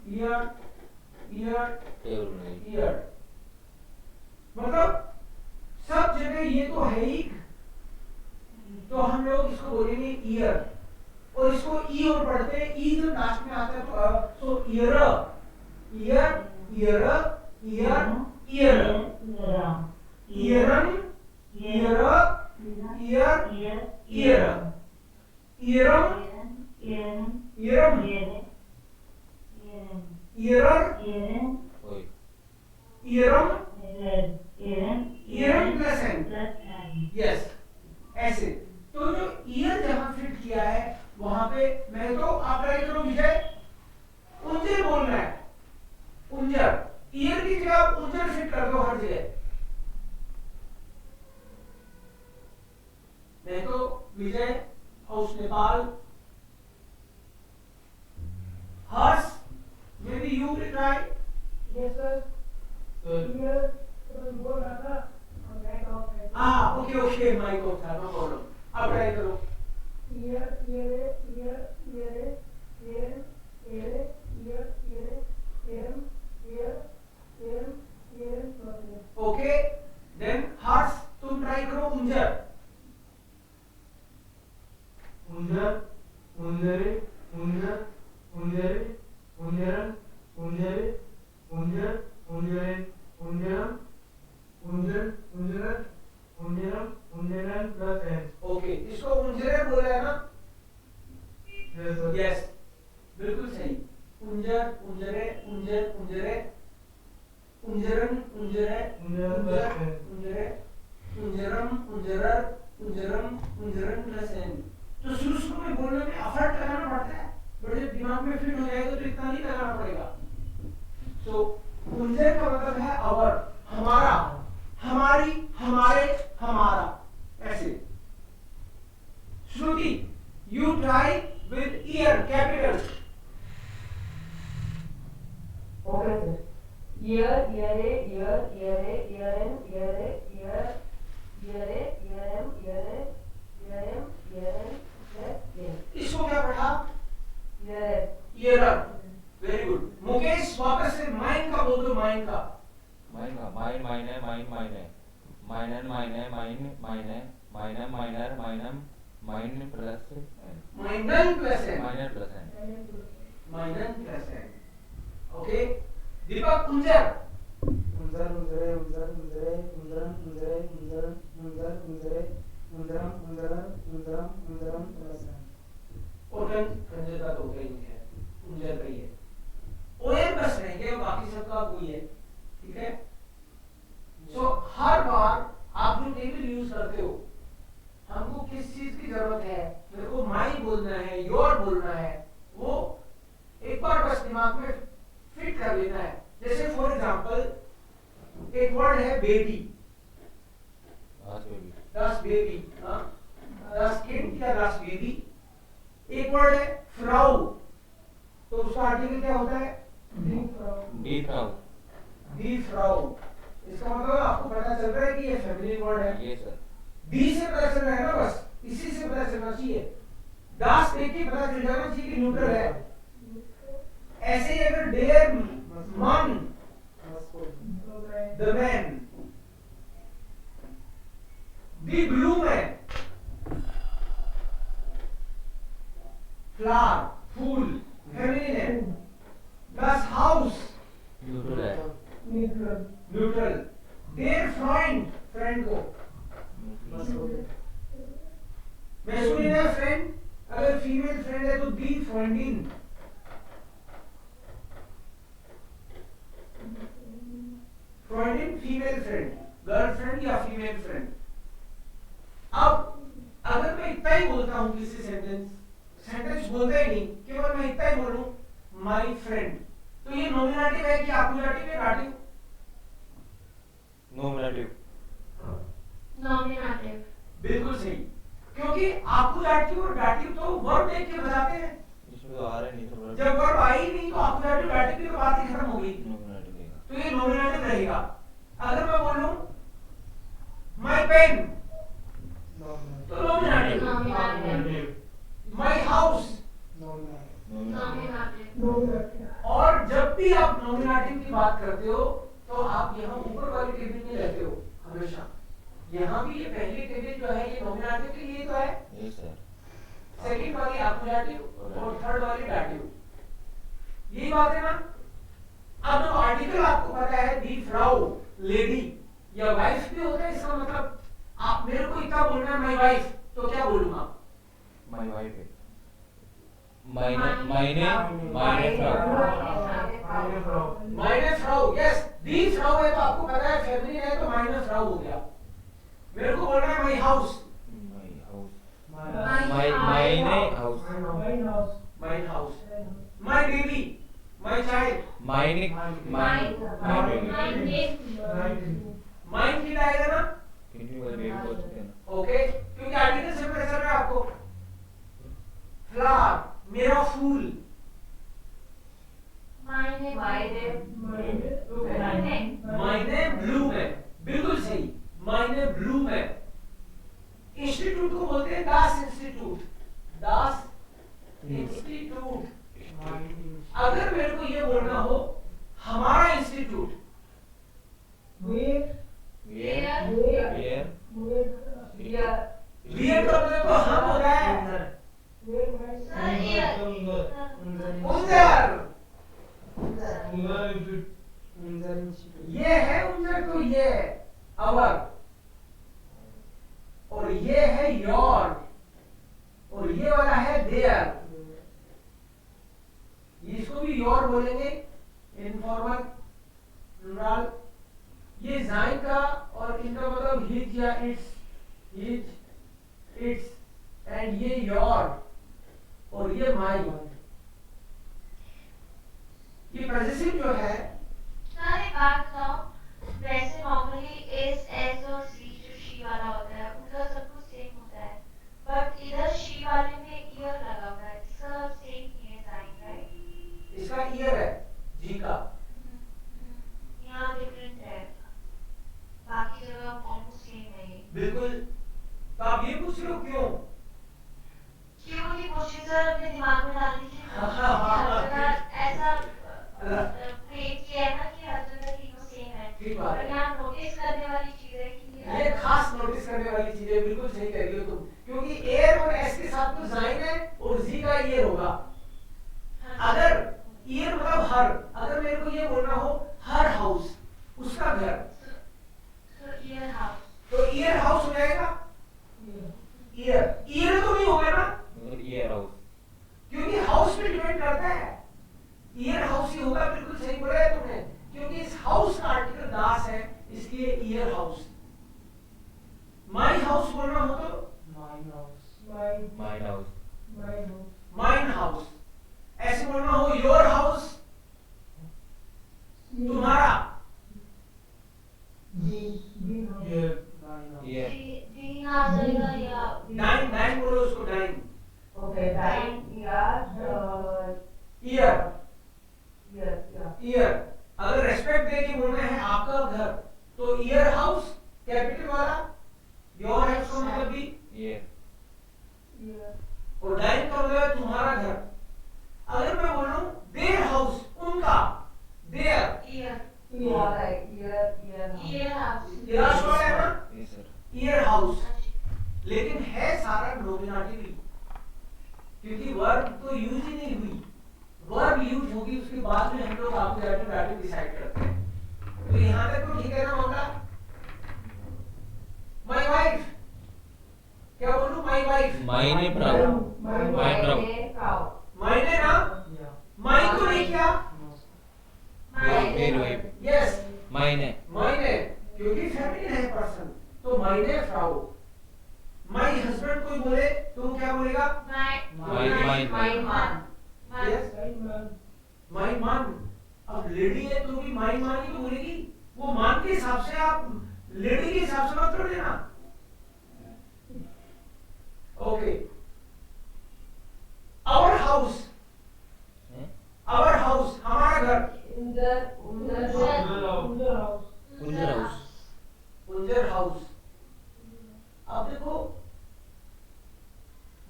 ईयर ईयर ईयर, मतलब सब जगह ये तो है ही, तो हम लोग इसको बोलेंगे ईयर, और इसको ई और पढ़ते हैं, ई जब लास्ट में आता है तो ईयर ईयर ईयर ईयर ईयर ईयरन ईयर ईयर ईयर ईयरम ईयरम ईयरर ईयरम ईयरम प्लस एन, यस ऐसे। तो जो ईयर जहां फिट किया है वहां पे मैं तो आप ट्राई करो विजय, उंजर बोलना है, उंजर, ईयर की जगह आप उंजर फिट कर दो हर जगह। मैं तो विजय हाउस Nepal, Harsh maybe you try. Yes, sir. Here, बोल रहा था, और बैक ऑफ है। हाँ ओके ओके, माइक ऑफ था, नो प्रॉब्लम। अब ट्राई करो। Here, here, here, here, here, here, here, here, here, here, here, here, here. Okay, then Harsh तुम ट्राई करो उंजर। उंजर, उंजरे, उंजर, उंजरे, उंजरन, उंजरे, उंजर, उंजरे, उंजरम, उंजर, उंजरन, उंजरम, उंजरन प्लस एन। ओके, इसको उंजरे बोला है ना? Yes sir. यस, बिल्कुल सही। उंजर, उंजरे, उंजर, उंजरे, उंजरन, उंजरे, उंजरन प्लस एन। उंजरे, उंजरम, उंजरर, उंजरम, उंजरन प्लस एन। तो शुरू में बोलने में एफर्ट लगाना पड़ता है, बट जब दिमाग में फिट हो जाएगा तो इतना नहीं लगाना पड़ेगा। सो उंजर का मतलब है आवर, हमारा, हमारी, हमारे, हमारा, ऐसे। श्रुति, you try with ear, capital. Okay, sir. Ear, eare, ear, eare, earen, eare, ear, eare, earem, eare, earem, earen, plus ear. इसको क्या पढ़ा? Ear. Earer. Very good. Mukesh वापस से माइन का बोल दो, माइन का। माइन माइने माइनन माइने माइनम माइनर माइनम माइन प्लस एन, माइनन प्लस एन, माइनर प्लस एन, माइनन प्लस एन। ओके, दीपक उंजर। उंजर, उंजरे, उंजर, उंजरे, उंजरन, उंजरे, उंजरन, उंजर, उंजरे, उंजरम, उंजरन, उंजरम, उंजरम प्लस एन। और कंजर का तो होता ही नहीं है, उंजर का ही है। ओएन बस रहेंगे, बाकी सबका वही है, ठीक है? सो हर बार आप जो टेबल यूज करते हो, हमको किस चीज की जरूरत है, मेरे को माई बोलना है, योर बोलना है, वो एक बार बस दिमाग में फिट कर लेना है। जैसे फॉर एग्जांपल एक वर्ड है बेबी, दस बेबी, दस किड या दस बेबी। एक वर्ड है फ्राउ, तो उसका आर्टिकल क्या होता है? डी फ्राउ, दी फ्राउ। इसका मतलब आपको पता चल रहा है कि ये फेमिनिन वर्ड है। ये सर। दी से पता चल रहा है ना, बस इसी से पता चलना चाहिए। दास देख के पता चल जाना चाहिए कि न्यूट्रल है। ऐसे ही अगर डेयर मन द मैन, दी ब्लूम है, फ्लावर फूल फेमिनिन है। दस हाउस न्यूट्रल है। Neutral neutral. There friend, friend को मैस्कुलिन है फ्रेंड, अगर फीमेल फ्रेंड है तो दी फ्रेंडिन। फ्रेंडिन फीमेल फ्रेंड, गर्लफ्रेंड या फीमेल फ्रेंड। अब अगर मैं इतना ही बोलता हूं किसी सेंटेंस बोलता ही नहीं, केवल मैं इतना ही बोलूं माय फ्रेंड, तो ये नॉमिनेटिव है कि अक्यूजेटिव है, डाटिव? नॉमिनेटिव। Nominative. बिल्कुल सही, क्योंकि अक्यूजेटिव और डाटिव तो वर्ब देख के बताते हैं। इसमें तो आ रहा नहीं सर। जब वर्ब आई नहीं तो अक्यूजेटिव डाटिव की तो बात ही खत्म हो गई, नॉमिनेटिव रहेगा। तो ये नॉमिनेटिव रहेगा। अगर मैं बोलूं माय पेन तो nominative. Nominative. My house, Nominative. और जब भी आप नॉमिनेटिव की बात करते हो तो आप यहाँ ऊपर वाली टेबल में रहते हो हमेशा। यहाँ भी ये पहली टेबल जो है ये नॉमिनेटिव के लिए तो है, ये सर। सेकंड वाली अक्यूजेटिव और थर्ड वाली डाटिव, यही बात है ना। अब जो आर्टिकल आपको पता है दी फ्राउ, लेडी या वाइफ भी होता है, इसका मतलब आप मेरे को इतना बोलना है माय वाइफ, तो क्या बोलूंगा? माय वाइफ है। मायने फ्राउ। माइनस फ्राउ, यस। दी फ्राउ है तो आपको पता है फेमिनिन है तो माइनस फ्राउ हो गया। मेरे को बोलना है माय हाउस, माय हाउस। मायने house. Mine house my house. My baby, my child. मायने माइंड की आएगा ना, कितनी बार बेबी बोल सकते हैं ना। ओके, क्योंकि आर्टिकल से पता चल रहा है आपको। फ्लावर, मेरा फूल। मायने मायने ब्लूम है, बिल्कुल सही, मायने ब्लूम है। इंस्टीट्यूट को बोलते हैं दास इंस्टीट्यूट, दास इंस्टीट्यूट। अगर मेरे को ये बोलना हो हमारा इंस्टीट्यूट, वेयर वेयर वीर का मतलब तो हम होता है। वेयर माइन उंजर, उंदर ये है उंजर, तो ये है अवर, और ये है योर, और ये वाला है देयर। इसको भी योर बोलेंगे, इनफॉर्मल प्लूरल। ये जाइन का और इनका मतलब हिज या इट्स, हिज इट्स, एंड ये योर और ये माई। ये पॉजिटिव जो है, सर एक बात बताओ, वैसे नॉर्मली इज एज और सी जो शी वाला होता है उनका सब कुछ सेम होता है, बट इधर शी वाले में ईयर लगा हुआ है, इसका सेम ही है साइन, राइट? इसका ईयर है जी का। यहाँ डिफरेंट है, बाकी जगह ऑलमोस्ट सेम है ये। बिल्कुल, तो आप ये पूछ रहे हो क्यों? क्यों नहीं पूछी सर, अपने दिमाग में डाल दीजिए। हाँ, हर जगह ऐसा क्रिएट किया है ना कि हर जगह तीनों सेम है, ठीक बात है। पर यहाँ नोटिस करने वाली चीज है कि ये खास नोटिस करने वाली चीज है, बिल्कुल सही कह रही हो तुम, क्योंकि एयर और एस के साथ तो जाइन है और जी का ईयर होगा। अगर ईयर मतलब हर, अगर मेरे को ये बोलना हो हर हाउस, उसका घर, तो ईयर हाउस, तो ईयर हाउस हो जाएगा। ईयर ईयर तो नहीं होगा ना, ईयर हाउस, क्योंकि हाउस पे डिपेंड करता है। ईयर हाउस ही होगा, बिल्कुल सही बोला है तुमने, क्योंकि इस हाउस का आर्टिकल दास है, इसलिए ईयर हाउस। माय हाउस बोलना हो तो mine house, mine house, mine house. ऐसे बोलना हो योर हाउस, तुम्हारा। ईयर दिन आ जाएगा या डाइन, डाइन बोलो उसको, डाइन। Okay, time, ईयर, ईयर। अगर रेस्पेक्ट दे के बोलना है आपका घर, तो वाला, योर हाउस का मतलब भी Year. और डाइन का मतलब है तुम्हारा घर। अगर मैं बोलूं देयर हाउस, उनका, देयर, ईयर Year हाउस ये लास्ट वर्ड है ना, Yes, sir. ईयर हाउस, लेकिन है सारा नॉमिनेटिव ही, क्योंकि वर्ब तो यूज ही नहीं हुई। वर्ब यूज होगी उसके बाद में हम लोग आपको डिसाइड करते हैं। तो यहाँ तक तो ठीक है ना मामला। माय वाइफ, क्या बोलूं, my wife, Meine Frau. Meine Frau. मायने ना, माई को नहीं किया, Meine Wife. Yes Meine. मायने, क्योंकि फेमिनिन है पर्सन, तो मायने फ्राउ। माय हस्बैंड कोई बोले तो वो क्या बोलेगा, यस माय मान। अब लेडी है तो भी माय मान ही तो बोलेगी, वो मान के हिसाब से, आप लेडी के हिसाब से मत कर देना। Okay, our house, Eh? Our house हमारा घर, Unser हाउस Unser Haus. उंजर हाउस। अब देखो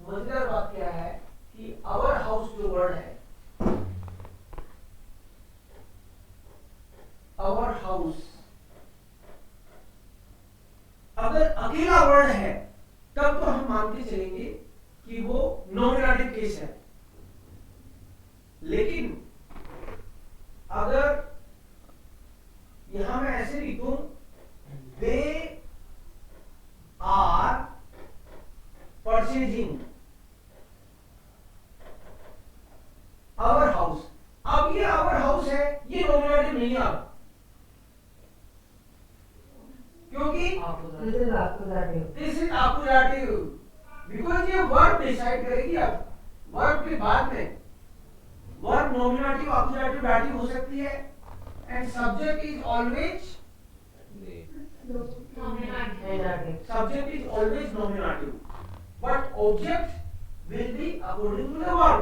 मजेदार बात क्या है कि आवर हाउस जो वर्ड है, आवर हाउस अगर अकेला वर्ड है तब तो हम मान के चलेंगे कि वो नॉमिनेटिव केस है, लेकिन अगर यहां मैं ऐसे लिखूं, they are purchasing our house, अब ये आवर हाउस है, ये नॉमिनेटिव नहीं है अब, क्योंकि This is accusative. This is अकुजाटिव, बिकॉज ये वर्ब डिसाइड करेगी। अब वर्ब के बाद में वर्ब नॉमिनेटिव, अकुजाटिव, डाटिव हो सकती है, and subject is always, They. Negative. subject is always nominative, but object will be according to the verb.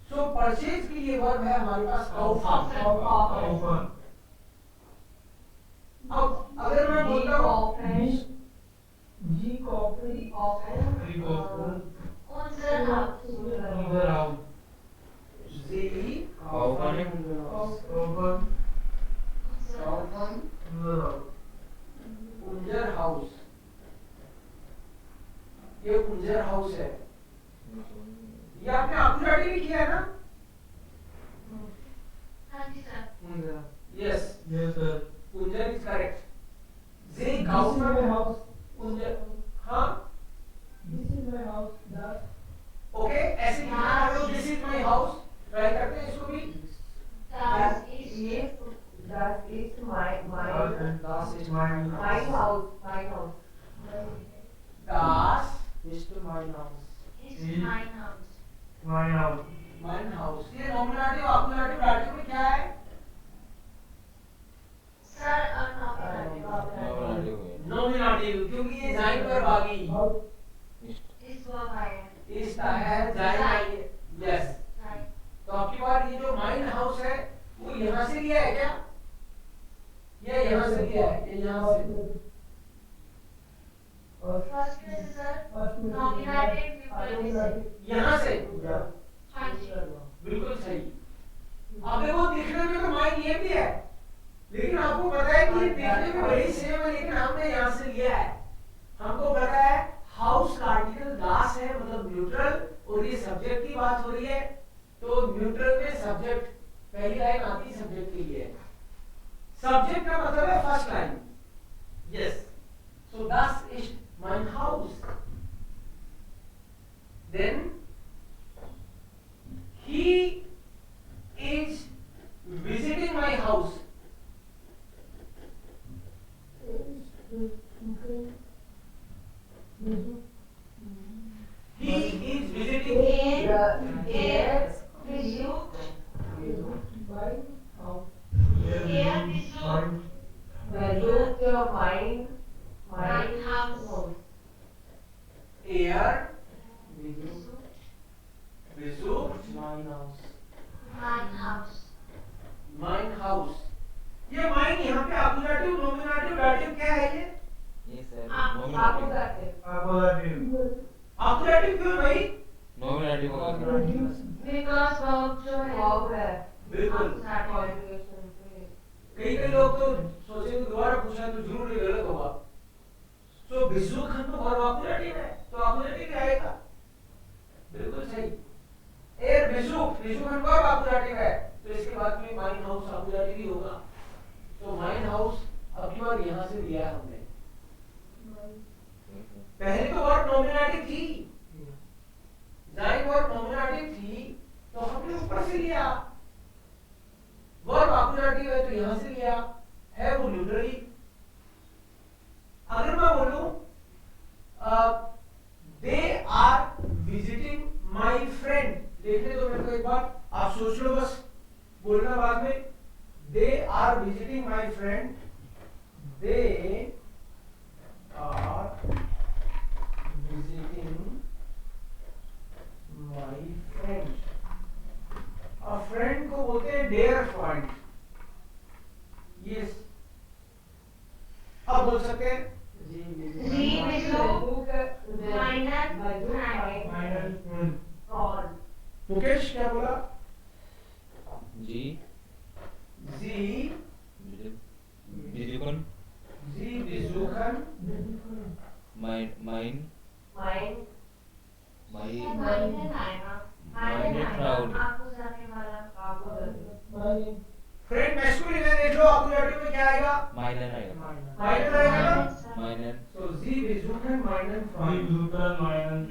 So purchase के लिए verb है हमारे पास kaufen। Kaufen. अब अगर मैं बोलता हूँ जी कॉफी Three kaufen. unser हाउस Unser Haus. sie Kaufen. Kaufen. kaufen Unser Haus. unser Haus, ये unser Haus है, ये आपने अकुजाटिव भी किया है ना, हाँ जी sir yes, Yes, sir. unser is correct, sie this is kaufen my house unser, हाँ this is my house that okay, ऐसे लिखना है लोग, this is my house, try करते हैं इसको भी, das ist Das ist mein Das ist mein mein Haus. Haus. Mein Haus. das ist mein Haus, ist mein Haus Mein Haus. mein Haus, ये nominative, अकुजाटिव, dative में क्या है, sir nominative Nominative है. Nominative, क्योंकि ये जाइन पर बागी, इस वर्ब आया इस है जाइन आई, यस। राइट तो आपकी बात, ये जो माइन हाउस है वो यहाँ से लिया है क्या, ये यहाँ से लिया है, ये यहाँ से, फर्स्ट में से सर फर्स्ट में nominative विकल्प में से यहाँ से, हाँ जी बिल्कुल सही। अब देखो दिखने में तो माइन ये भी है, लेकिन आपको पता है कि ये देखने में बड़ी सेम है, लेकिन हमने यहाँ से लिया है। हमको पता है हाउस का आर्टिकल दास है, मतलब न्यूट्रल, और ये सब्जेक्ट की बात हो रही है, तो न्यूट्रल में सब्जेक्ट पहली लाइन आती है सब्जेक्ट के लिए, सब्जेक्ट का मतलब है first line, yes. So das ist mein Haus, then he is visiting my house, he is visiting, er besucht बाय हाउस er besucht Versucht mein mein Haus er besucht besucht mein Haus, mein Haus mein Haus। ये mine यहाँ पे अकुजाटिव, nominative, dative क्या है ये, ये appositive appositive क्यों भाई? नॉमिनेटिव होगा Because verb जो है वर्ब है बिल्कुल। कॉन्जुगेशन पे कई लोग तो सोचे कि दोबारा पूछा तो जरूर ये गलत होगा। तो बिजुखन तो वर्ब अपोजिटिव है, तो अपोजिटिव आएगा। बिल्कुल सही। एर बिजुखन वर्ब अपोजिटिव है, तो इसके बाद में माइन हाउस अपोजिटिव ही होगा। तो माइन हाउस अब की बार यहाँ से लिया है हमने। पहले तो वर्ब नॉमिनेटिव थी, जाइन वर्ब नॉमिनेटिव थी, तो हमने ऊपर से लिया। वर्ब अपोजिटिव है तो यहां से लिया, है वो न्यूट्रली। अगर मैं बोलूं they are visiting my friend, देखने दो मेरे को एक बार, आप सोच लो बस, बोलना बाद में। They are visiting my friend, they are visiting my friend. और फ्रेंड को बोलते हैं डेयर फ्रेंड। यस, अब बोल सकते हैं जी बिजू माइनस फ्रेंड और मुकेश क्या बोला? जी जी बिजुकन जी बिजुखन माइन माइंड माइन माइनस आएगा proud। आपको जाने वाला आपको माइन फ्रेंड मैस्कुलिन है, देख लो अपोजिटिव में क्या आएगा? माइनर आएगा माइनर आएगा ना? माइनर तो जी बिजुखन माइनर जी फ्रेंड, ब्यूटन माइनस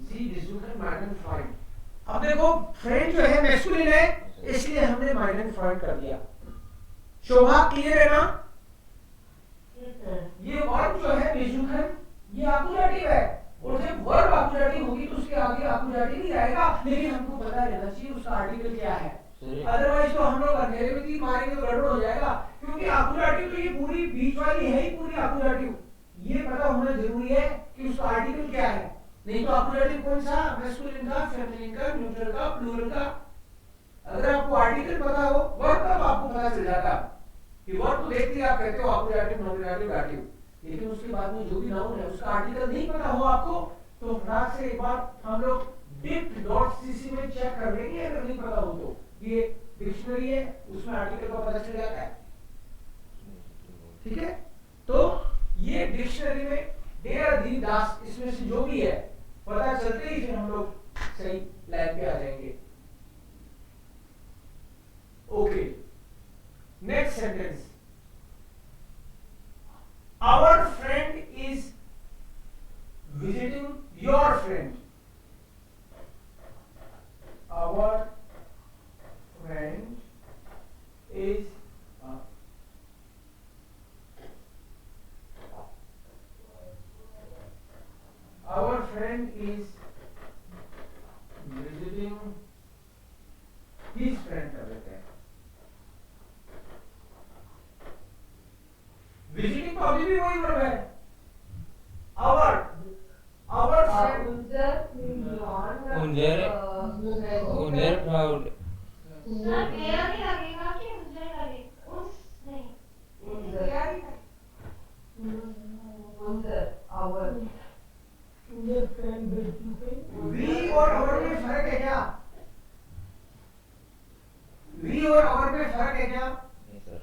जी बिजुखन माइनर फ्रेंड। अब देखो फ्रेंड जो है मैस्कुलिन है, इसलिए हमने माइनर फ्रेंड कर दिया। शोभा क्लियर है ना? ये वर्ब जो है बिजुखन, ये अपोजिटिव है, और जब वर्ब अपोजिटिव होगी तो उसके आगे अपोजिटिव ही आएगा, लेकिन हमको पता रहना चाहिए उसका आर्टिकल क्या है। अदरवाइज तो हम लोग अंधेरे में तीर मारेंगे तो गड़बड़ हो जाएगा, क्योंकि अपोजिटिव तो ये पूरी बीच वाली है ही पूरी अपोजिटिव। ये पता होना जरूरी है कि उसका आर्टिकल क्या है, नहीं तो अपोजिटिव कौन सा, मैस्कुलिन का, फेमिनिन का, न्यूट्रल का, प्लूरल का। अगर आपको आर्टिकल पता हो वर्ब का तो आपको पता चल जाता कि वर्ब तो देखते ही आप कहते हो अपोजिटिव, नॉमिनेटिव, डाटिव, लेकिन उसके बाद में जो भी नाउन है उसका आर्टिकल नहीं पता हो आपको तो फटाक से एक बार हम लोग dict.cc में चेक कर लेंगे, अगर नहीं पता हो तो। ये डिक्शनरी है, उसमें आर्टिकल का पता चल जाता है, ठीक है। तो ये डिक्शनरी में डेरा दी दास, इसमें से जो भी है पता चलते ही फिर हम लोग सही लाइन पे आ जाएंगे। Okay, next sentence, our friend is visiting your friend, our friend is our friend is visiting his friend कर देते हैं। विजिटिंग तो अभी भी वही वर्ब है, our friend उन्हें प्राउड सर क्लियर नहीं लगेगा कि मुझे लगे उस नहीं क्लियर ही नहीं। your friend visiting वी और our में फर्क है क्या? वी और our में फर्क है क्या? नहीं sir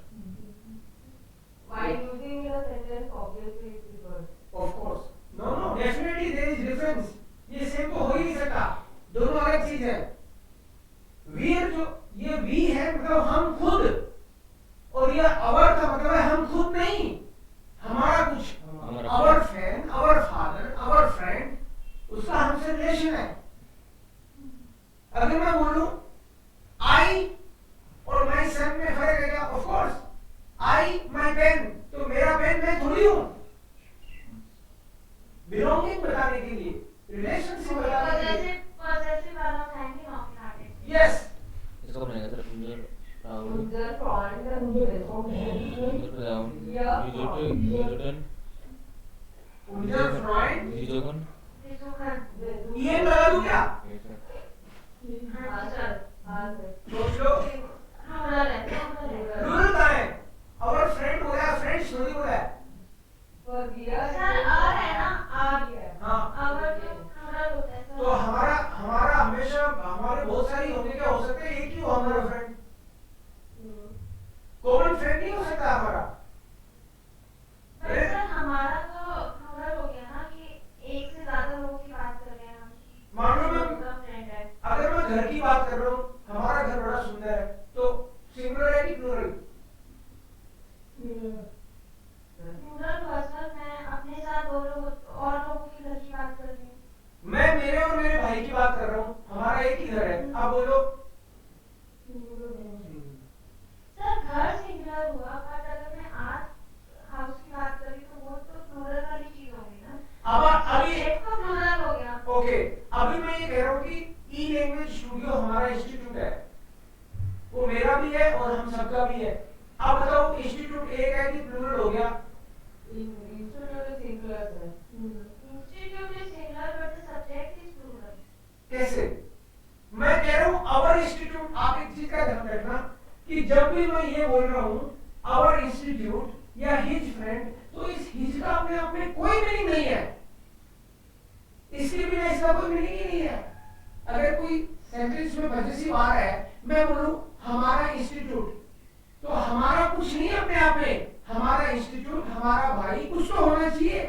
While using in a sentence, obviously it is word. Of course, no, definitely there is difference. ये सेम तो हो ही नहीं सकता, दोनों अलग चीज है। वी जो ये वी है मतलब हम खुद, और ये अवर का मतलब है हम खुद नहीं, हमारा कुछ, अवर friend, our father, our friend, उसका हमसे रिलेशन है। अगर मैं बोलूं आई और माय सन में फर्क है क्या? Of course, I my pen, तो मेरा पेन मैं थोड़ी हूं, बिलोंगिंग बताने के लिए, रिलेशनशिप बताने के लिए। पॉजिटिव वाला फैमिली नॉमिनेटिव। यस, इसको बनेगा सर उन्हें प्राउड User front and प्राउड विजिटन उनर फ्रॉइड, विजुकन बिजुखन ये लगा दूं क्या? हाँ सर सोच लो, प्लूरल है प्लूरल का है, our friend हो गया, फ्रेंड्स थोड़ी हो गया। हमारा। पर सर हमारा तो प्लूरल हो गया ना कि एक से ज्यादा लोगों की बात कर रहे हैं हम कि मान लो मैं उनका फ्रेंड है। अगर मैं घर की बात कर रहा हूँ, हमारा घर बड़ा सुंदर है, तो सिंगुलर है कि प्लूरल? प्लूरल हुआ सर, मैं अपने साथ दो लोग और लोगों के घर की बात कर रही हूँ। मैं मेरे और मेरे भाई की बात कर रहा हूँ, हमारा एक ही घर है। अब बोलो। सर घर सिंगुलर हुआ, बट अगर मैं आज हाउस की बात करी तो वो तो प्लूरल वाली चीज होगी ना। अब अभी सब्जेक्ट तो प्लूरल हो गया। ओके, अभी मैं ये कह रहा हूँ कि ई लैंग्वेज स्टूडियो हमारा इंस्टीट्यूट है, वो मेरा भी है और हम सबका भी है। अब बताओ इंस्टीट्यूट एक है कि प्लूरल हो गया? इंस्टीट्यूट सिंगुलर है। Institute is singular but the subject is plural. कैसे? मैं कह रहा हूँ आवर इंस्टीट्यूट। आप एक चीज का ध्यान रखना कि जब भी मैं ये बोल रहा हूँ आवर इंस्टीट्यूट या हिज फ्रेंड, तो इस हिज का अपने आप में कोई मीनिंग नहीं है, इसके बिना इसका कोई मीनिंग ही नहीं है। अगर कोई सेंटेंस में पॉजिटिव आ रहा है, मैं बोलूं हमारा इंस्टीट्यूट, तो हमारा कुछ नहीं है अपने आप में, हमारा इंस्टीट्यूट, हमारा भाई, कुछ तो होना चाहिए,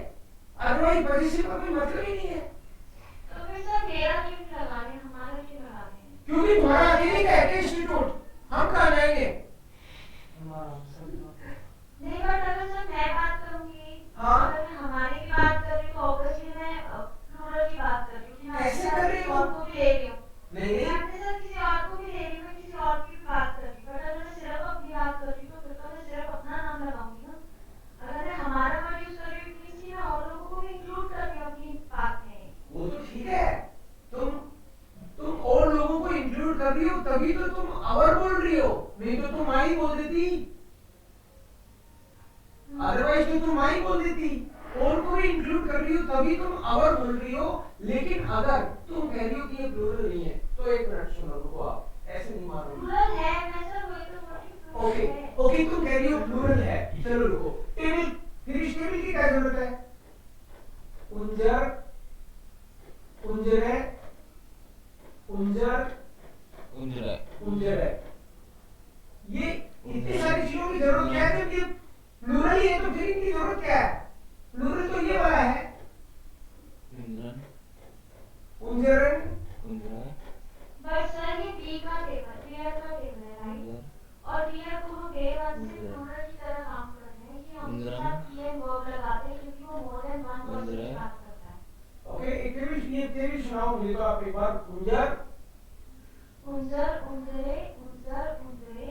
अदरवाइज पॉजिटिव का कोई मतलब ही नहीं है। तो फिर सर मेरा क्यों लगा रहे हैं, हमारा क्यों लगा रहे हैं? क्योंकि तुम्हारा अकेले का है इंस्टीट्यूट, हम कहाँ जाएंगे? नहीं, बट अगर सर मैं बात करूंगी, हाँ। अगर मैं हमारे की बात कर रही हूँ तो ऑब्वियसली मैं प्लूरल की बात कर रही हूँ कि मैं कैसे अपने कर साथ रही किसी हो? और को भी ले रही हूँ। नहीं मैं अपने साथ किसी और को भी ले रही हूँ, मैं किसी और की भी बात कर रही हूँ, बट अगर मैं सिर्फ अपनी बात कर रही हूँ तो फिर तो मैं सिर्फ अपना नाम लगाऊंगी ना। अगर मैं हमारा वर्ड यूज कर रही हूँ इसलिए मैं और लोगों को भी इंक्लूड कर रही हूँ अपनी बात में। वो तो ठीक है, तुम और लोगों को इंक्लूड कर रही हो, तभी तो तुम अवर बोल रही हो, नहीं तो तुम आई बोल देती, अदरवाइज तो तुम आई बोल देती। और को भी इंक्लूड कर रही हो तभी तुम अवर बोल रही हो। लेकिन अगर तुम कह रही हो कि ये प्लूरल नहीं है, तो एक मिनट सुनो, रुको, आप ऐसे नहीं मारोगे। प्लूरल है, मैं सर वही तो बोल रही हूँ, ओके प्लूरल है। ओके, तुम कह रही हो प्लूरल है, चलो रुको। टेबल, फिर इस टेबल की क्या जरूरत है? उंजर, उंजरे, उंजर, उंजरे, उंजरे, ये इतनी सारी चीजों की जरूरत क्या है? जब ये प्लूरल ही है तो फिर इनकी जरूरत क्या है? प्लूरल तो ये वाला है, उंजरन, उंजरन। उंजरे, बट सर ये बी का टेबल, डियर का टेबल है, राइट? उंजर, और डियर को हम डे वन से प्लूरल की तरह काम कर रहे हैं कि हम उसके उंजरन। साथ ये वर्ब लगाते हैं क्योंकि वो मोर देन वन पर्सन की उंजरे। बात करता है। ओके, एक टेबल सुनाओ मुझे तो आप एक बार। उंजर, उंजर, उंजरे, उंजर, उंजरे,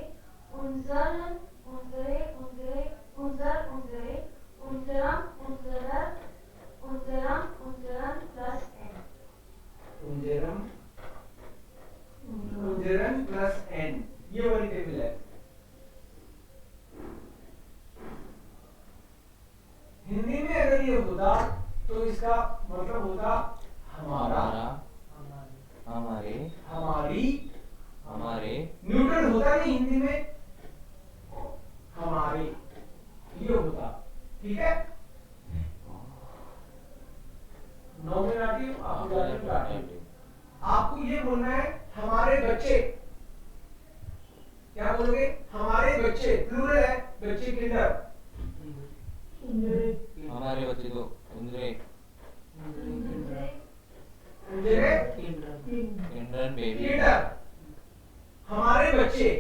उंजरन, उंजरे, उंजरे, उंजर, उंजरे, उंजरम, उंजरर, उंजरम, उंजरन प्लस एन। उंजरम, उंजरन प्लस एन, ये वाली टेबल है। हिंदी में अगर ये होता तो इसका मतलब होता हमारा, हमारे, हमारी, हमारे, न्यूट्रल होता नहीं हिंदी में, हमारे, ये होता, ठीक है? Nominative, appositive. आपको ये बोलना है हमारे बच्चे, क्या बोलोगे? हमारे बच्चे, प्लूरल है, बच्चे किंडर, हमारे बच्चे तो उंजरे, उंजरे, किंडरन बेबी, किंडर, हमारे बच्चे।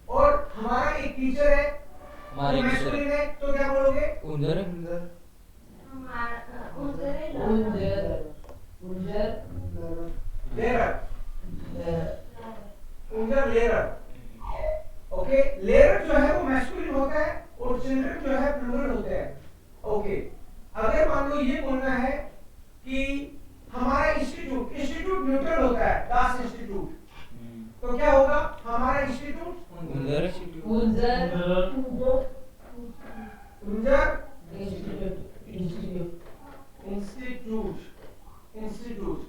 और हमारा एक टीचर है, हमारे टीचर, मैस्कुलिन है, तो क्या बोलोगे? उंजर, हमारा उंजरे, लेरर, उंजर लेरर। ओके, लेरर जो है वो मैस्कुलिन होता है और चिल्ड्रन जो है प्लूरल होते हैं। ओके, अगर मान लो ये बोलना है कि हमारा इंस्टीट्यूट, इंस्टीट्यूट न्यूट्रल होता है, दास इंस्टीट्यूट, तो क्या होगा? हमारा इंस्टीट्यूट उंजर, उंजर इंस्टीट्यूट।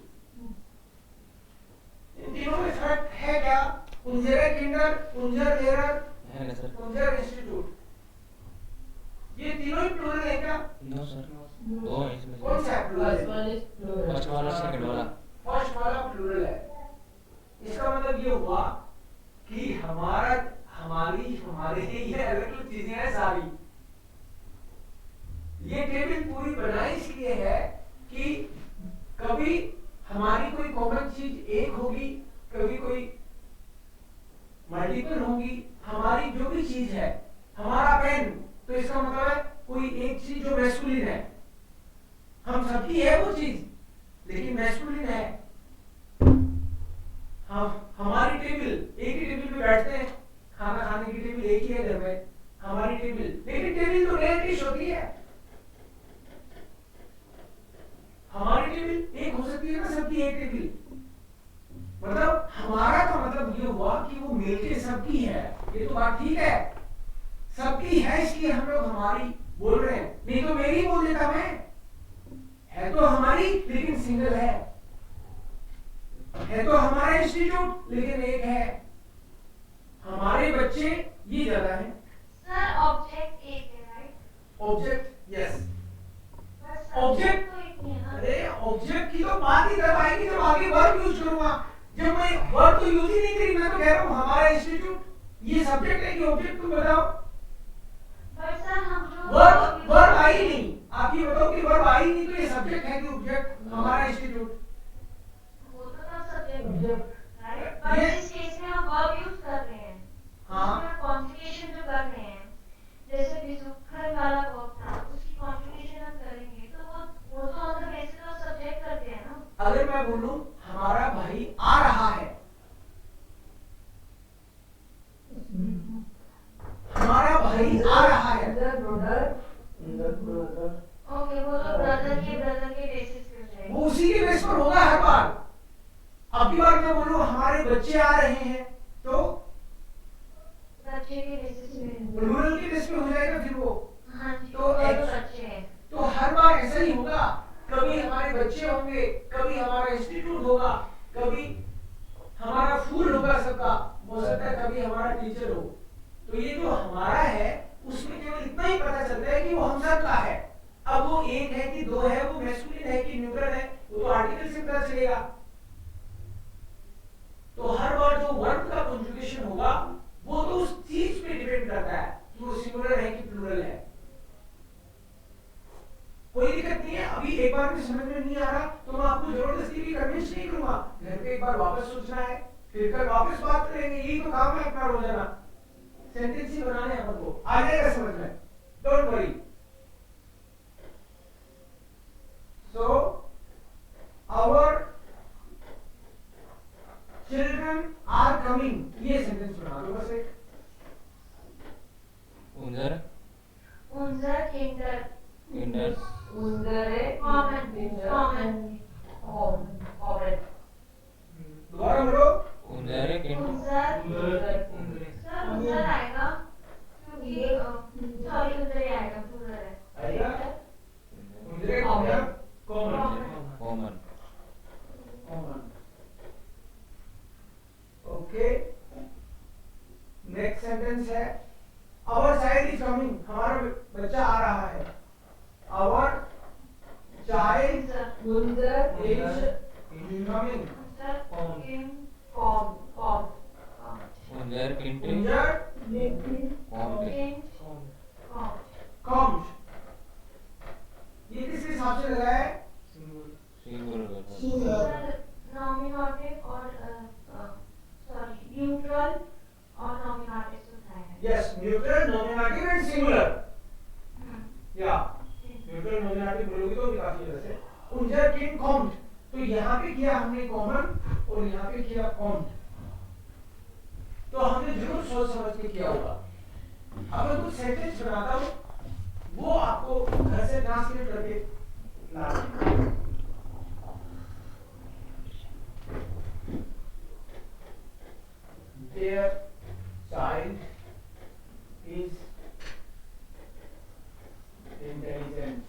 इन तीनों में फर्क है क्या? उंजर किंडर, उंजर लेरर, है ना सर? उंजर इंस्टीट्यूट, ये तीनों ही प्लूरल है क्या? नो सर, दो हैं इसमें कौन से, सा है प्लूरल? फर्स्ट वाला, सेकंड वाला। फर्स्ट वाला प्लूरल है। इसका मतलब ये हुआ कि हमारा, हमारी, हमारे, ये अलग अलग जो चीजें हैं सारी। ये टेबल पूरी बनाई इसलिए है कि कभी हमारी कोई कॉमन चीज एक होगी, कभी कोई मल्टीपल होगी। हमारी जो भी चीज है, हमारा पेन, तो इसका मतलब है कोई एक चीज जो मैस्कुलिन है, हम सबकी है वो चीज, लेकिन मैस्कुलिन है। हमारी टेबल, एक ही टेबल पे बैठते हैं, खाना खाने की टेबल एक ही है घर में, हमारी टेबल, लेकिन टेबल तो नई डिश होती है। हमारी टेबल एक हो सकती है ना, सबकी एक टेबल, मतलब हमारा का मतलब ये हुआ कि वो मिलके सबकी है। ये तो बात ठीक है, सबकी है इसलिए हम लोग हमारी बोल रहे हैं, नहीं तो मेरी बोल देता मैं। है तो हमारी लेकिन सिंगल है तो हमारा इंस्टीट्यूट लेकिन एक है। हमारे बच्चे ये ज्यादा है। सर ऑब्जेक्ट एक है राइट? ऑब्जेक्ट यस, बस ऑब्जेक्ट तो एक ही है ना। अरे ऑब्जेक्ट की तो बात ही तब आएगी जब आगे वर्ब यूज करूंगा। जब मैं वर्ब तो यूज ही नहीं करी, मैं तो कह रहा हूँ हमारा इंस्टीट्यूट ये सब्जेक्ट है कि ऑब्जेक्ट, तुम बताओ। बट सर हम जो वर्ब वर्ब आई नहीं, आप ये बताओ कि वर्ब आई नहीं तो ये सब्जेक्ट है कि ऑब्जेक्ट हमारा इंस्टीट्यूट। वो तो तब सब्जेक्ट Object. राइट, पर ये- इस केस में हम वर्ब यूज कर रहे हैं। हाँ। उसमें कॉन्जुगेशन जो कर रहे हैं, जैसे बिजुखर वाला वर्ब था, उसकी कॉन्जुगेशन हम करेंगे तो वो तो on the basis of subject करते हैं ना। अगर मैं बोलूं हमारा भाई आ रहा है, हमारा भाई आ रहा है, ओके, वो तो ब्रदर के बेसिस पे हो जाएगा। वो उसी के बेस पर होगा हर बार। अब की बार मैं बोलूं हमारे बच्चे आ रहे हैं तो बच्चे के बेसिस पे। प्लूरल के बेस पे हो जाएगा फिर वो। हाँ जी, तो वो तो एक- बच्चे हैं। तो हर बार ऐसा ही होगा, कभी हमारे बच्चे होंगे, कभी हमारा इंस्टीट्यूट होगा, कभी हमारा फूल होगा, सबका हो सकता है, कभी हमारा टीचर हो। तो ये जो हमारा है उसमें केवल इतना ही पता चलता है कि वो हम सब का है। अब वो एक है कि दो है, वो मैस्कुलिन है कि न्यूट्रल है, वो तो आर्टिकल से पता चलेगा। तो हर बार जो वर्ब का कंजुगेशन होगा वो तो उस चीज पे डिपेंड करता है कि वो सिंगुलर है कि प्लूरल है। कोई दिक्कत नहीं है, अभी एक बार में समझ में नहीं आ रहा तो मैं आपको जबरदस्ती भी कन्विंस नहीं करूंगा। घर पे एक बार वापस सोचना है, फिर कल वापस बात करेंगे, यही तो काम है अपना रोजाना। सेंटेंस ही बनाने हैं अपन को, आ जाएगा समझ में, don't worry. So our children are coming, ये सेंटेंस बना दो बस एक। उधर Unser Kinder इंडर Unsere kommen. दोबारा बोलो। उधर Unser सर उधर आएगा क्योंकि सॉरी उधर ही आएगा, उधर है। आएगा मुझे कॉमन कॉमन कॉमन। ओके, नेक्स्ट सेंटेंस है आवर चाइल्ड इज कमिंग, हमारा बच्चा आ रहा है। Our child Unser is coming. उधर किंट्री इंजर कॉम्प्लेक्स कम्स, ये किस हिसाब से लगा है? सिंगुलर नॉमिनेटिव और सॉरी न्यूट्रल और नॉमिनेटिव होता है। Yes, neutral, nominative and singular. या न्यूट्रल नॉमिनेटिव बोलोगे तो भी काफी है वैसे। उंजर किंग कॉम्ड, तो यहाँ पे किया हमने कॉमन और यहाँ पे किया कॉम्ड, तो हमने जरूर सोच समझ के किया होगा। अब मैं कुछ सेंटेंस बनाता हूँ, वो आपको घर से ट्रांसलेट करके लाना। Their child is intelligent.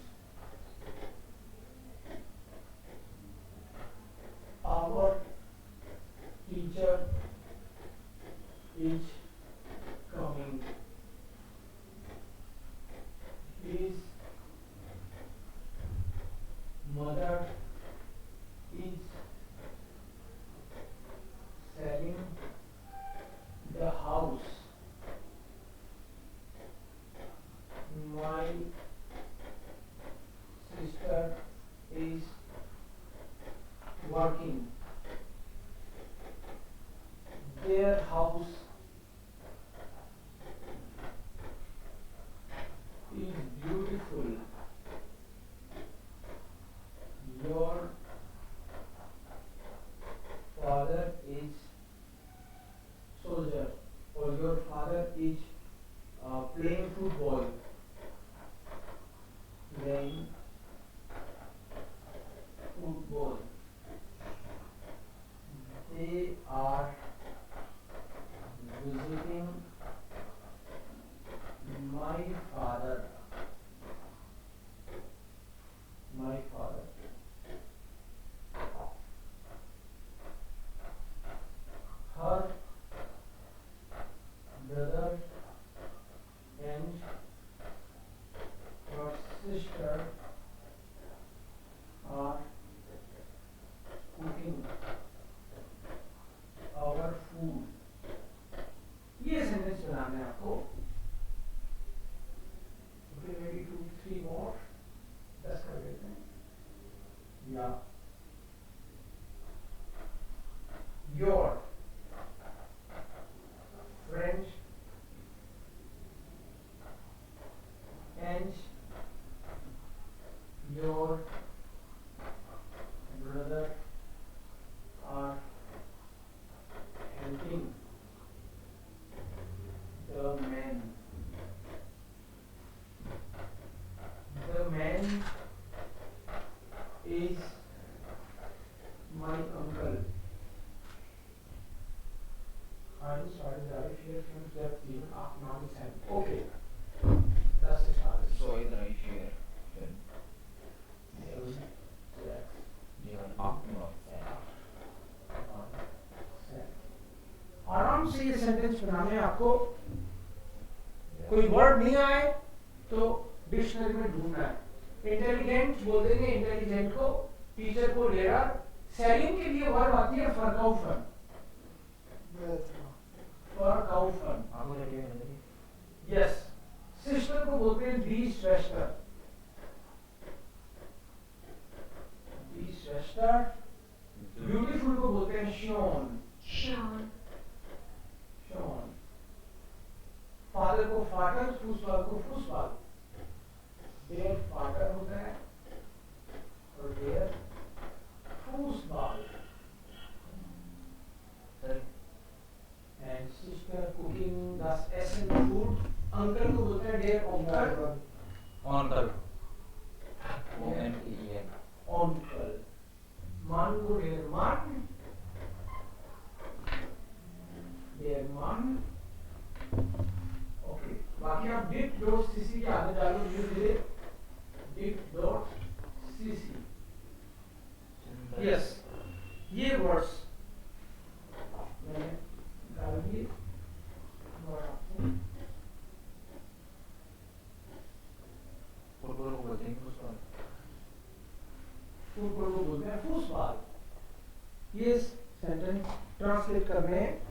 Our teacher is coming. His mother is selling the house. playing football. They are visiting my father. My father. Her brother and her sister are cooking our food. ये sentence बनाना है आपको. Okay, maybe 2-3 more. 10 कर देते हैं. या your friend and your brother are helping the man. The man is my uncle. I started life here from 13 after 97. Okay. That's the start. So is right here. Then आराम से ये sentence बनाने हैं आपको. कोई वर्ड नहीं आए तो डिक्शनरी में ढूंढना है. इंटेलिजेंट बोल देंगे इंटेलिजेंट को, टीचर को लेयर. सेलिंग के लिए वर्ड आती है फरकाउफन. फरकाउफन. यस. सिस्टर को बोलते हैं दी श्रेष्ठर. दी श्रेष्ठर. ब्यूटीफुल को बोलते हैं शोन. Sean. शोन. फादर को फादर, फूसबाल को फूसबाल. देर फादर होता है और देर फूसबाल. And sister cooking the essential food. Uncle को बोलते हैं dare uncle. Uncle. O-N-K-E-L. Uncle. मान को डेयर मान. डेयर मान. ओके. बाकी आप डिट डॉट सीसी की आदत डालो धीरे धीरे. डिट डॉट सीसी. यस. ये वर्ड्स मैंने डाल दिए और आपको फुटबॉल को बोलते हैं फुटबॉल. फुटबॉल को बोलते हैं फूसबाल. ये सेंटेंस ट्रांसलेट करने हैं.